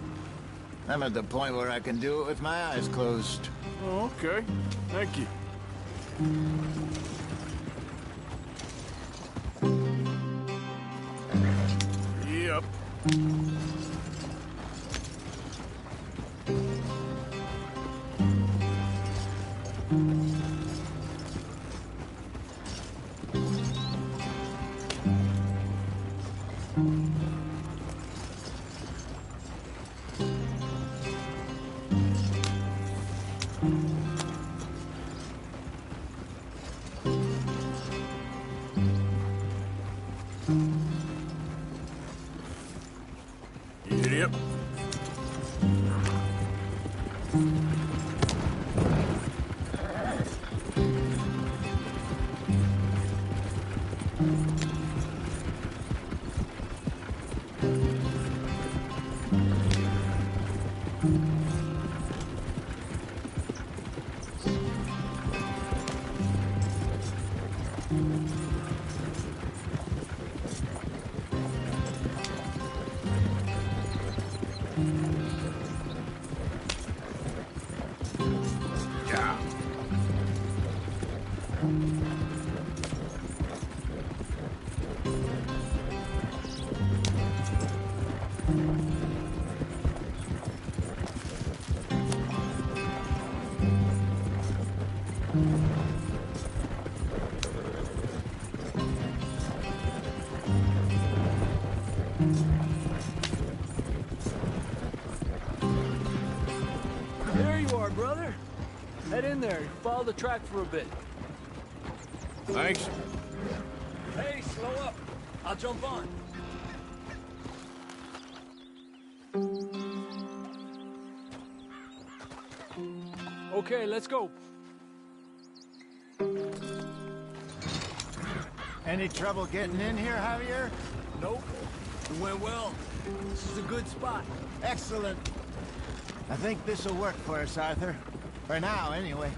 I'm at the point where I can do it with my eyes closed. Oh, okay. Thank you. Yep. Yep. There you are, brother. Head in there. Follow the track for a bit. Thanks. Hey, slow up. I'll jump on. Okay, let's go. Any trouble getting in here, Javier? Nope. It went well. This is a good spot. Excellent. I think this'll work for us, Arthur. For now, anyway.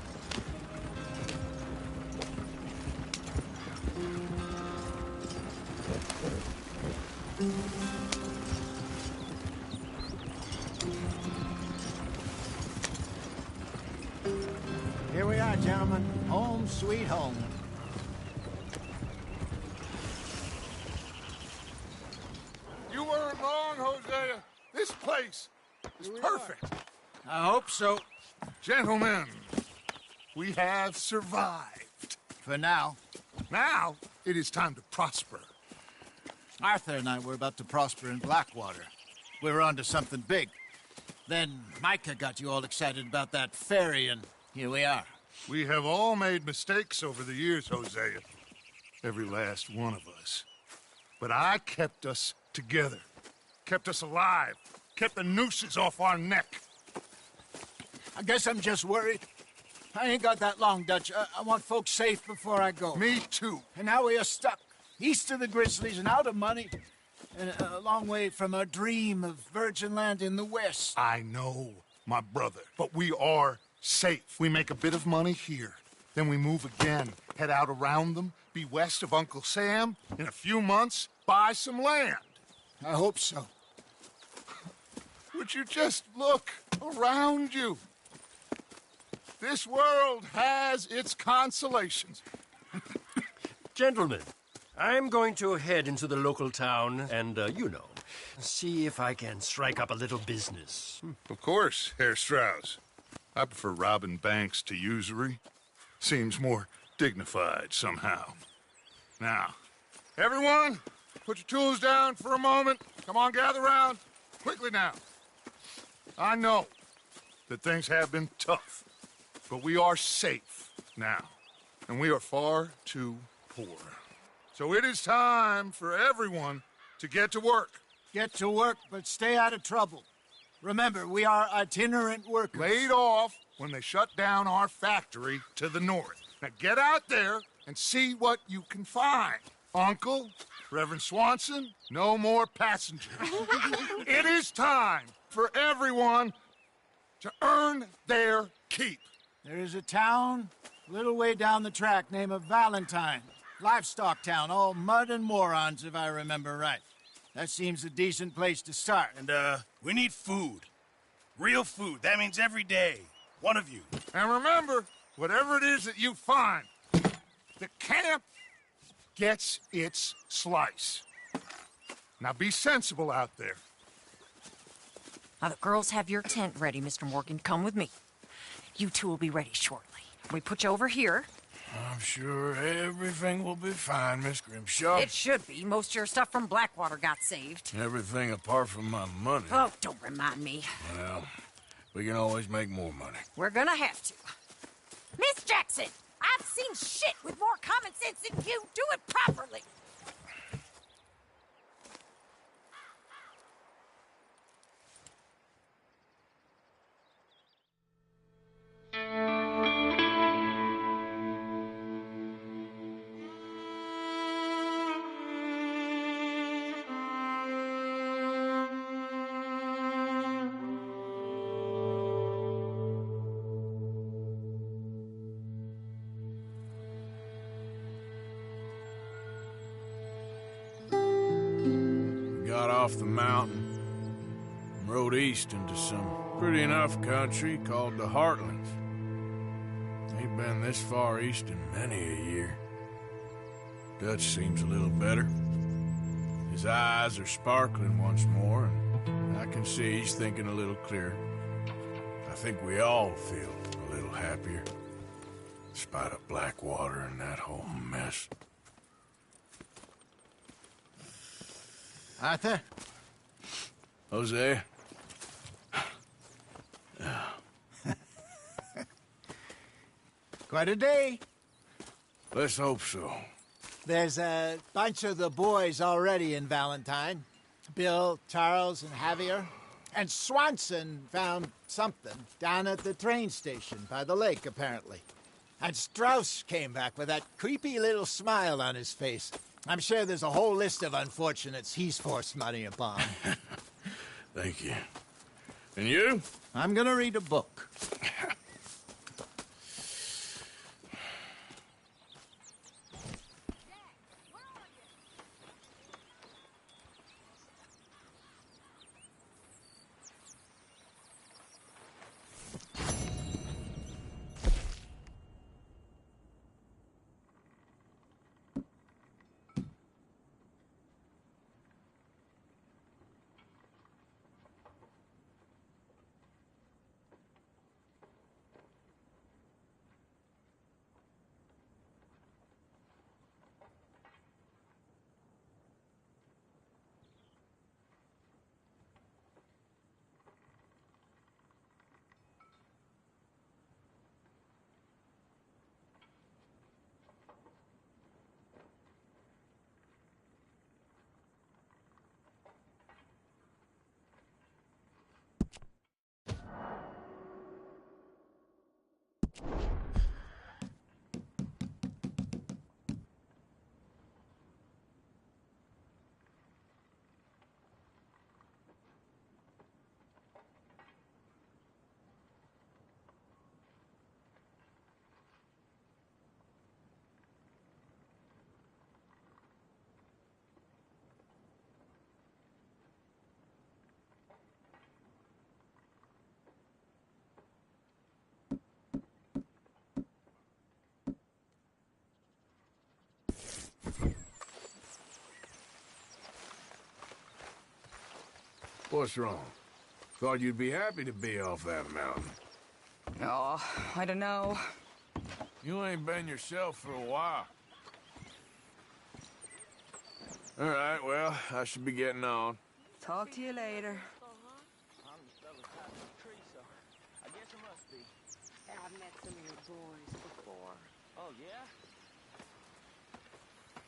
Here we are, gentlemen. Home sweet home. You weren't wrong, Hosea. This place is perfect. I hope so. Gentlemen, we have survived. For now. Now, it is time to prosper. Arthur and I were about to prosper in Blackwater. We were onto something big. Then Micah got you all excited about that ferry, and here we are. We have all made mistakes over the years, Hosea. Every last one of us. But I kept us together. Kept us alive. Kept the nooses off our neck. I guess I'm just worried. I ain't got that long, Dutch. I want folks safe before I go. Me too. And now we are stuck. East of the Grizzlies and out of money. And a long way from our dream of virgin land in the west. I know, my brother. But we are safe. We make a bit of money here. Then we move again. Head out around them. Be west of Uncle Sam. In a few months, buy some land. I hope so. Would you just look around you? This world has its consolations. Gentlemen, I'm going to head into the local town and, see if I can strike up a little business. Of course, Herr Strauss. I prefer robbing banks to usury. Seems more dignified somehow. Now, everyone, put your tools down for a moment. Come on, gather round. Quickly now. I know that things have been tough, but we are safe now, and we are far too poor. So it is time for everyone to get to work. Get to work, but stay out of trouble. Remember, we are itinerant workers. Laid off when they shut down our factory to the north. Now get out there and see what you can find. Uncle, Reverend Swanson, no more passengers. It is time for everyone to earn their keep. There is a town a little way down the track named Valentine. Livestock town, all mud and morons, if I remember right. That seems a decent place to start. And, we need food. Real food. That means every day. One of you. And remember, whatever it is that you find, the camp gets its slice. Now be sensible out there. Now, the girls have your tent ready, Mr. Morgan. Come with me. You two will be ready shortly. We put you over here. I'm sure everything will be fine, Miss Grimshaw. It should be. Most of your stuff from Blackwater got saved. Everything apart from my money. Oh, don't remind me. Well, we can always make more money. We're gonna have to. Miss Jackson, I've seen shit with more common sense than you. Do it properly. Got off the mountain and rode east into some pretty enough country called the Heartlands. Ain't been this far east in many a year. Dutch seems a little better. His eyes are sparkling once more, and I can see he's thinking a little clearer. I think we all feel a little happier, in spite of Blackwater and that whole mess. Arthur? Hosea? Quite a day. Let's hope so. There's a bunch of the boys already in Valentine. Bill, Charles, and Javier. And Swanson found something down at the train station by the lake, apparently. And Strauss came back with that creepy little smile on his face. I'm sure there's a whole list of unfortunates he's forced money upon. Thank you. And you? I'm gonna read a book. What's wrong? Thought you'd be happy to be off that mountain. Oh, I don't know. You ain't been yourself for a while. All right, well, I should be getting on. Talk to you later. I've met some of your boys before. Oh, yeah?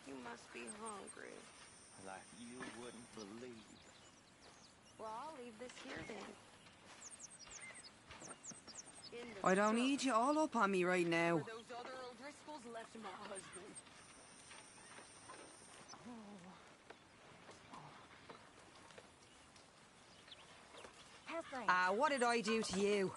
You must be hungry. Like you wouldn't believe. Well, I'll leave this here then. I don't need you all up on me right now. Where those other O'Driscolls left my husband. What did I do to you?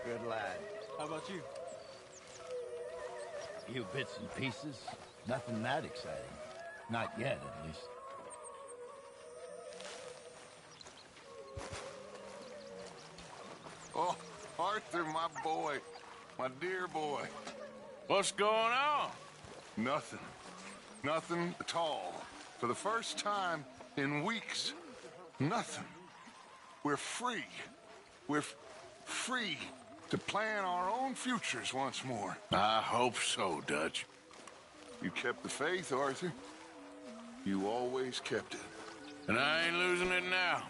Good lad. How about you? Few bits and pieces. Nothing that exciting. Not yet, at least. Oh, Arthur, my boy. My dear boy. What's going on? Nothing. Nothing at all. For the first time in weeks, nothing. We're free. We're free to plan our own futures once more. I hope so, Dutch. You kept the faith, Arthur. You always kept it. And I ain't losing it now.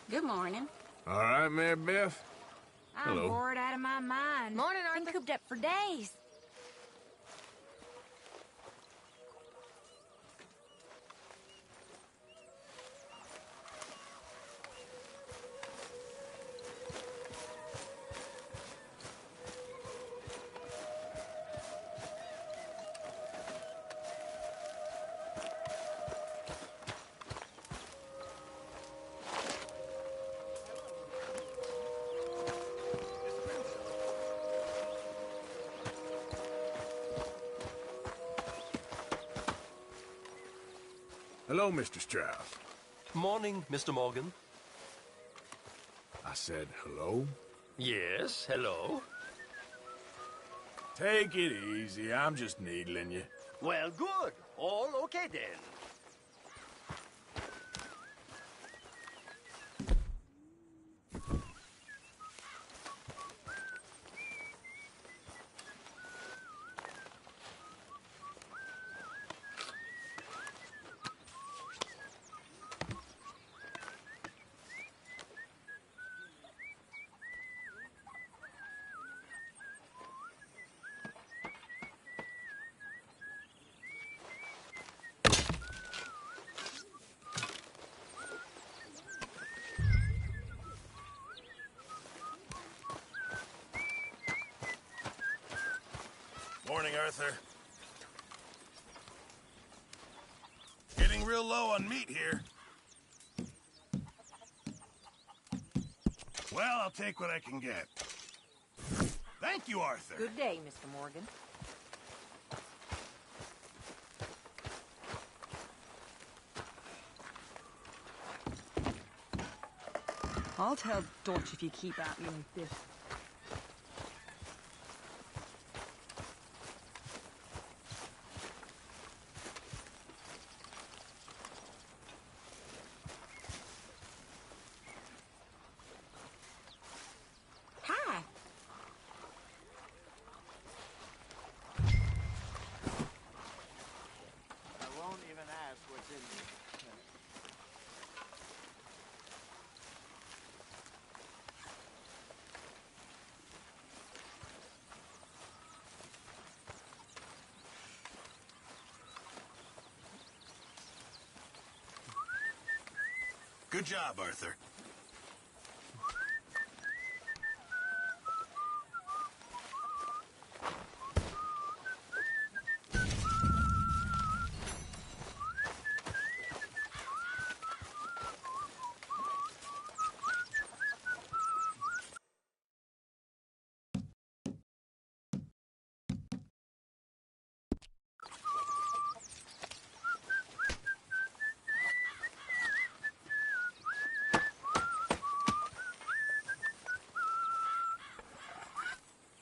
Good morning. All right, Mary Beth. I'm Hello. bored out of my mind. Morning, Arthur. Been cooped up for days. Hello, Mr. Strauss. Morning, Mr. Morgan. I said hello? Yes, hello. Take it easy. I'm just needling you. Well, good. All okay then. Morning, Arthur. Getting real low on meat here. Well, I'll take what I can get. Thank you, Arthur. Good day, Mr. Morgan. I'll tell Dutch if you keep at me like this. Hi. I won't even ask what's in there. Good job, Arthur.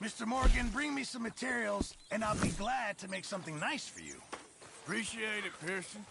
Mr. Morgan, bring me some materials, and I'll be glad to make something nice for you. Appreciate it, Pearson.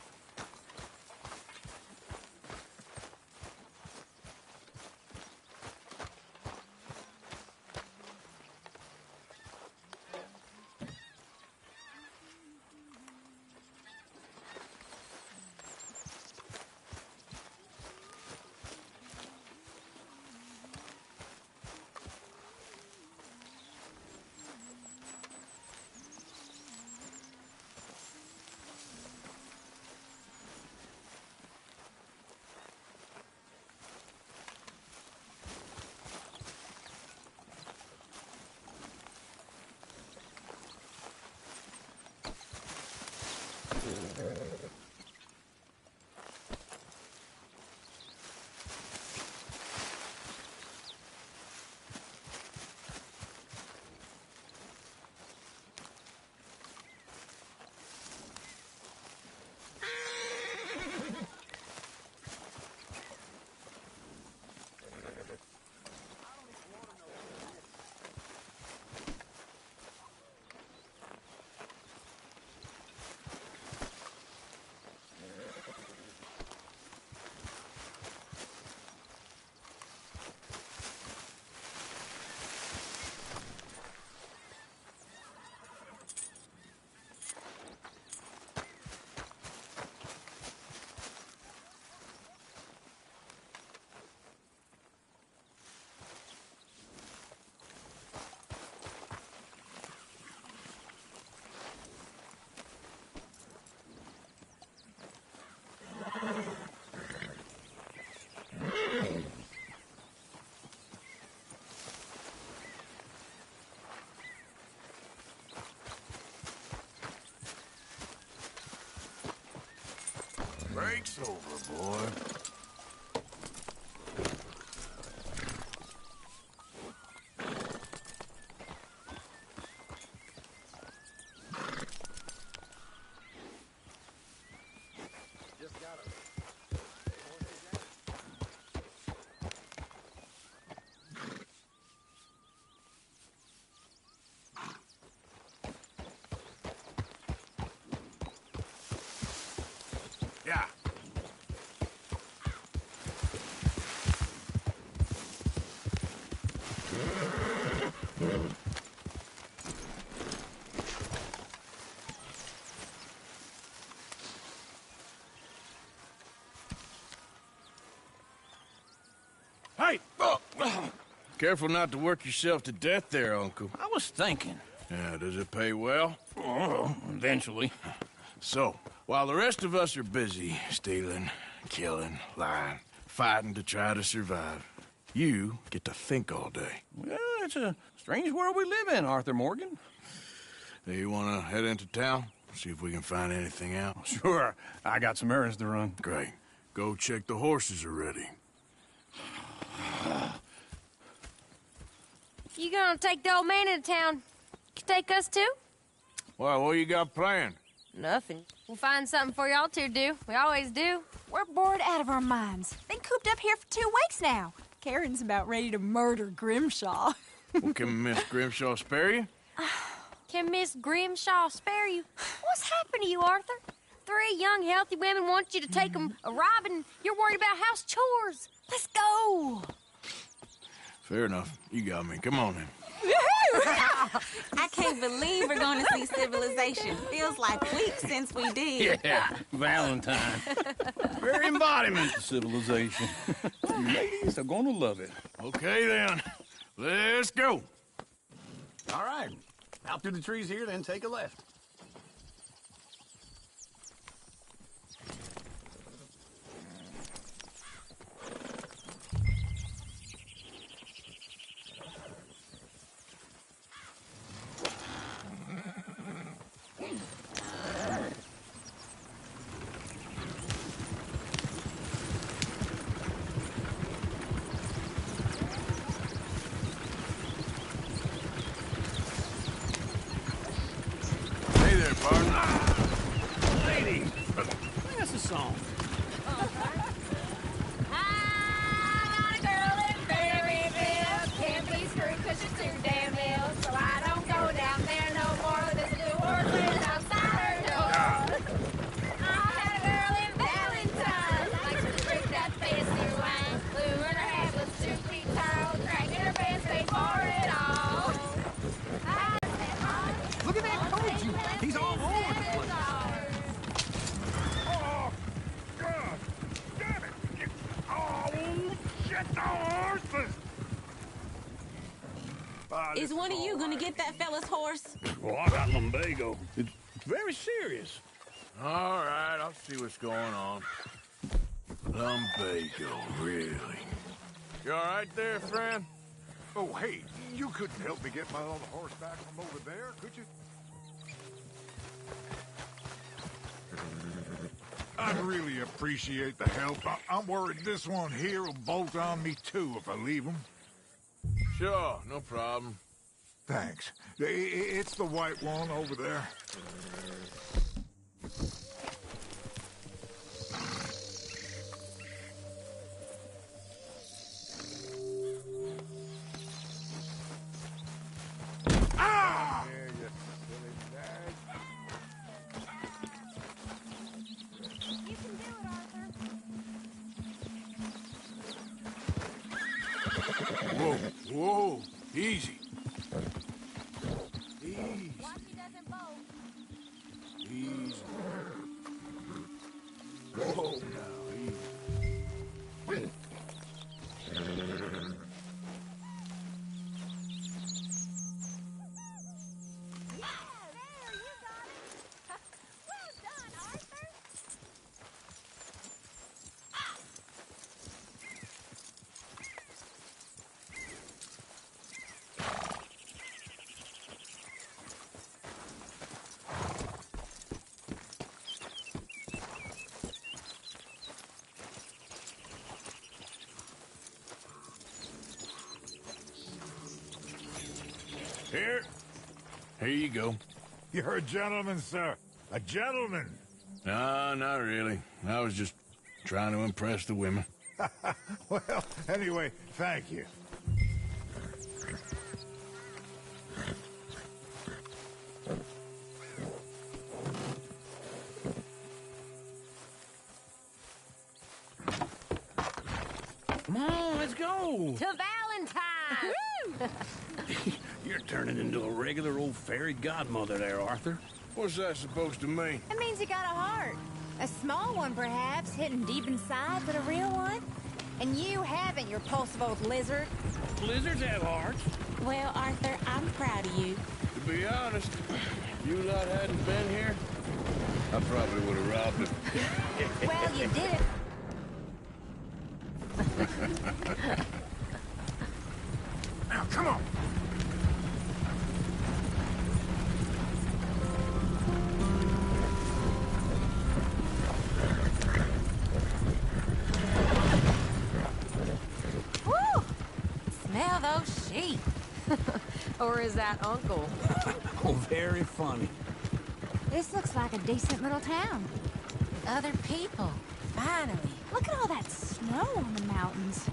Break's over, boy. Yeah. Hey! Careful not to work yourself to death there, Uncle. I was thinking. Yeah, does it pay well? Oh, eventually. So, while the rest of us are busy stealing, killing, lying, fighting to try to survive, you get to think all day. Well, it's a strange world we live in, Arthur Morgan. Hey, you want to head into town? See if we can find anything out? Sure. I got some errands to run. Great. Go check the horses are ready. You gonna take the old man into town? You take us too? Well, what you got planned? Nothing. We'll find something for y'all to do. We always do. We're bored out of our minds. Been cooped up here for 2 weeks now. Karen's about ready to murder Grimshaw. Well, can Miss Grimshaw spare you? Can Miss Grimshaw spare you? What's happened to you, Arthur? 3 young, healthy women want you to take them a robbing. You're worried about house chores. Let's go. Fair enough. You got me. Come on then. I can't believe we're going to see civilization. Feels like weeks since we did. Yeah, Valentine. Very embodiment of civilization. You ladies are going to love it. Okay, then. Let's go. All right. Out through the trees here, then take a left. Lady! That's a song. I got a girl in Berryville. Can't be screwed 'cause she's too damn ill. So I don't go down there no more. This new horse lives outside her door. I had a girl in Valentine. Likes to drink that fancy wine. Blue in her head was 2 feet tall. Dragging her pants, paid for it all. Look at that coach. He's all over the place. Oh, God! Damn it! Oh, shit, the horses! Is one of you going to get that fella's horse? Well, I got lumbago. It's very serious. All right, I'll see what's going on. Lumbago, really? You all right there, friend? Oh, hey, you couldn't help me get my own horse back from over there, could you? I'd really appreciate the help. I'm worried this one here will bolt on me too if I leave him. Sure, no problem. Thanks. It's the white one over there. Ah! Whoa, whoa, easy. Easy. Easy. Whoa, now, easy. Here you go. You're a gentleman, sir. A gentleman. No, not really. I was just trying to impress the women. Well, anyway, thank you. Come on, let's go. To Valentine! You're turning into a regular old fairy godmother there, Arthur. What's that supposed to mean? It means you got a heart. A small one, perhaps, hidden deep inside, but a real one. And you haven't, you repulsive old lizard. Lizards have hearts. Well, Arthur, I'm proud of you. To be honest, if you lot hadn't been here, I probably would have robbed him. Well, you did it. Now, come on. Woo! Smell those sheep. Or is that Uncle? Oh, very funny. This looks like a decent little town. Other people. Finally. Look at all that snow on the mountains.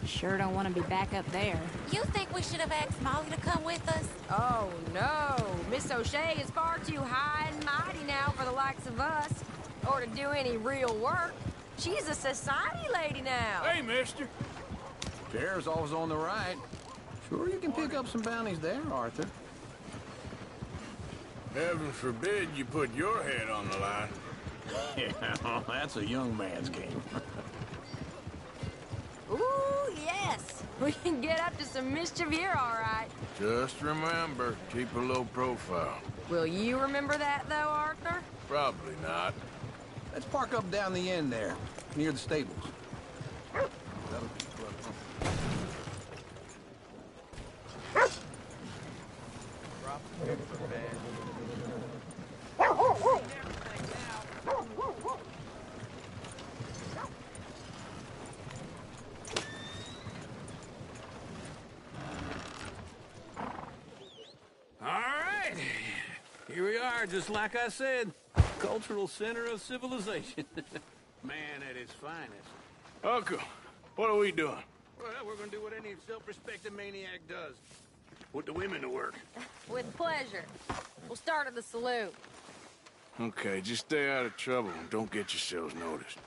Sure don't want to be back up there. You think we should have asked Molly to come with us? Oh, no. Miss O'Shea is far too high and mighty now for the likes of us. Or to do any real work. She's a society lady now. Hey, mister. Chair's always on the right. Sure you can pick up some bounties there, Arthur. Heaven forbid you put your head on the line. Yeah, that's a young man's game. Ooh, yes. We can get up to some mischief here, all right. Just remember, keep a low profile. Will you remember that, though, Arthur? Probably not. Let's park up down the end there, near the stables. All right. Here we are, just like I said. Cultural center of civilization. Man at its finest. Uncle, what are we doing? Well, we're gonna do what any self-respecting maniac does. Put the women to work. With pleasure. We'll start at the saloon. Okay, just stay out of trouble and don't get yourselves noticed.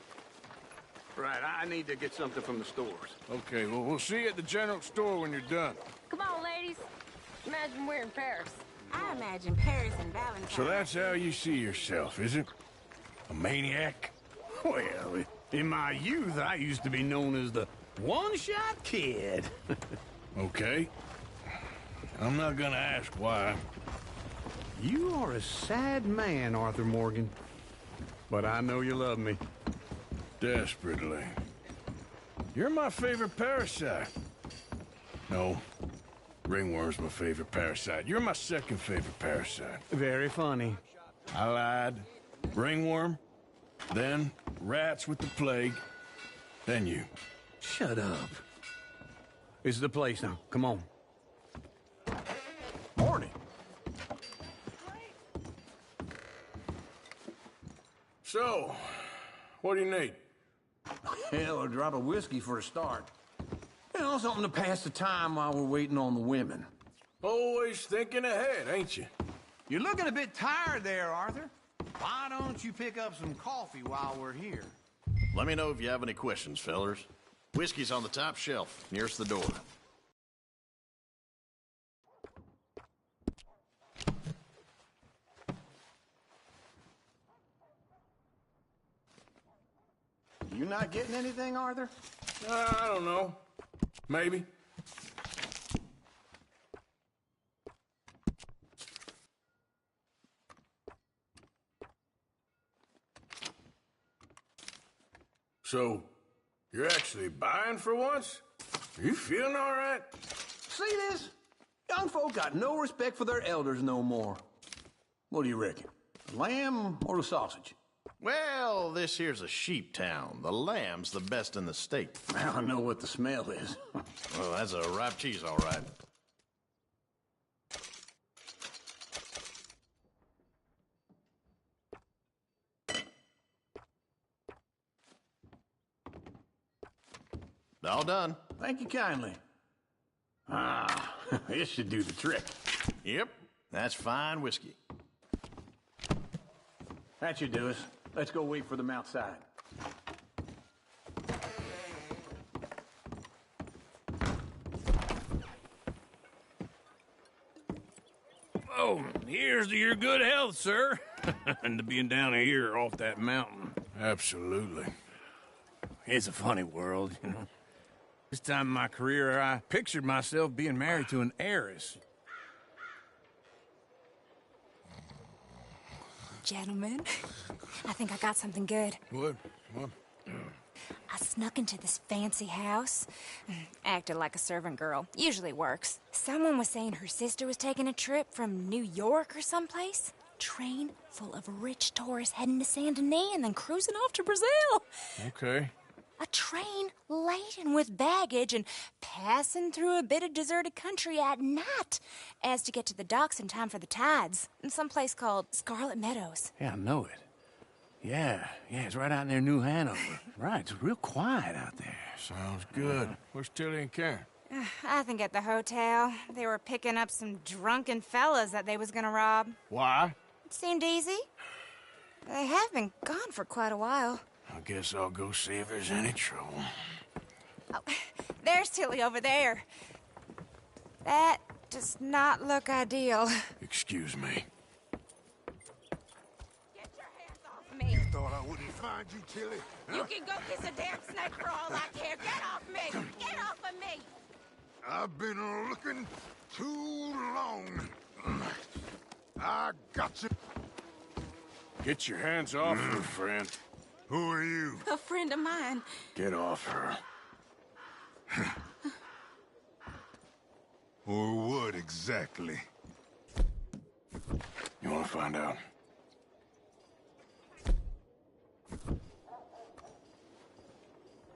Right, I need to get something from the stores. Okay, well, we'll see you at the general store when you're done. Come on, ladies. Imagine we're in Paris. I imagine Paris and Valentine. So that's how you see yourself, is it? A maniac? Well, in my youth, I used to be known as the one-shot kid. Okay. I'm not gonna ask why. You are a sad man, Arthur Morgan. But I know you love me. Desperately. You're my favorite parasite. No. Ringworm's my favorite parasite. You're my second favorite parasite. Very funny. I lied. Ringworm, then rats with the plague, then you. Shut up. This is the place now. Come on. Morning. So, what do you need? Hell, a drop of whiskey for a start. You know, something to pass the time while we're waiting on the women. Always thinking ahead, ain't you? You're looking a bit tired there, Arthur. Why don't you pick up some coffee while we're here? Let me know if you have any questions, fellers. Whiskey's on the top shelf, nearest the door. You not getting anything, Arthur? I don't know. Maybe. So, you're actually buying for once? Are you feeling all right? See this? Young folk got no respect for their elders no more. What do you reckon? The lamb or the sausage? Well, this here's a sheep town. The lamb's the best in the state. I know what the smell is. Well, that's a ripe cheese, all right. All done. Thank you kindly. Ah, this should do the trick. Yep, that's fine whiskey. That should do us. Let's go wait for them outside. Oh, here's to your good health, sir. And to being down here off that mountain. Absolutely. It's a funny world, you know. This time in my career, I pictured myself being married to an heiress. Gentlemen, I think I got something good. What? What? I snuck into this fancy house. Acted like a servant girl. Usually works. Someone was saying her sister was taking a trip from New York or someplace. Train full of rich tourists heading to Saint Denis and then cruising off to Brazil. Okay. A train laden with baggage and passing through a bit of deserted country at night as to get to the docks in time for the tides in some place called Scarlet Meadows. Yeah, I know it. Yeah, it's right out near New Hanover. Right, it's real quiet out there. Sounds good. Where's Tilly and Karen? I think at the hotel. They were picking up some drunken fellas that they was gonna rob. Why? It seemed easy. They have been gone for quite a while. I guess I'll go see if there's any trouble. Oh, there's Tilly over there. That does not look ideal. Excuse me. Get your hands off me. You thought I wouldn't find you, Tilly? You can go kiss a damn snake for all I care. Get off me! Get off of me! I've been looking too long. I got you. Get your hands off her, friend. Who are you? A friend of mine. Get off her. Or what exactly? You want to find out?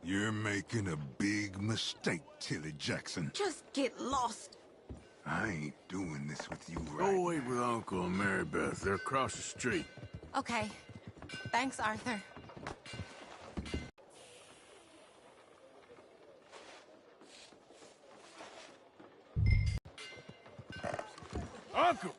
You're making a big mistake, Tilly Jackson. Just get lost. I ain't doing this with you Go wait with Uncle and Mary Beth. They're across the street. Okay. Thanks, Arthur. Uncle!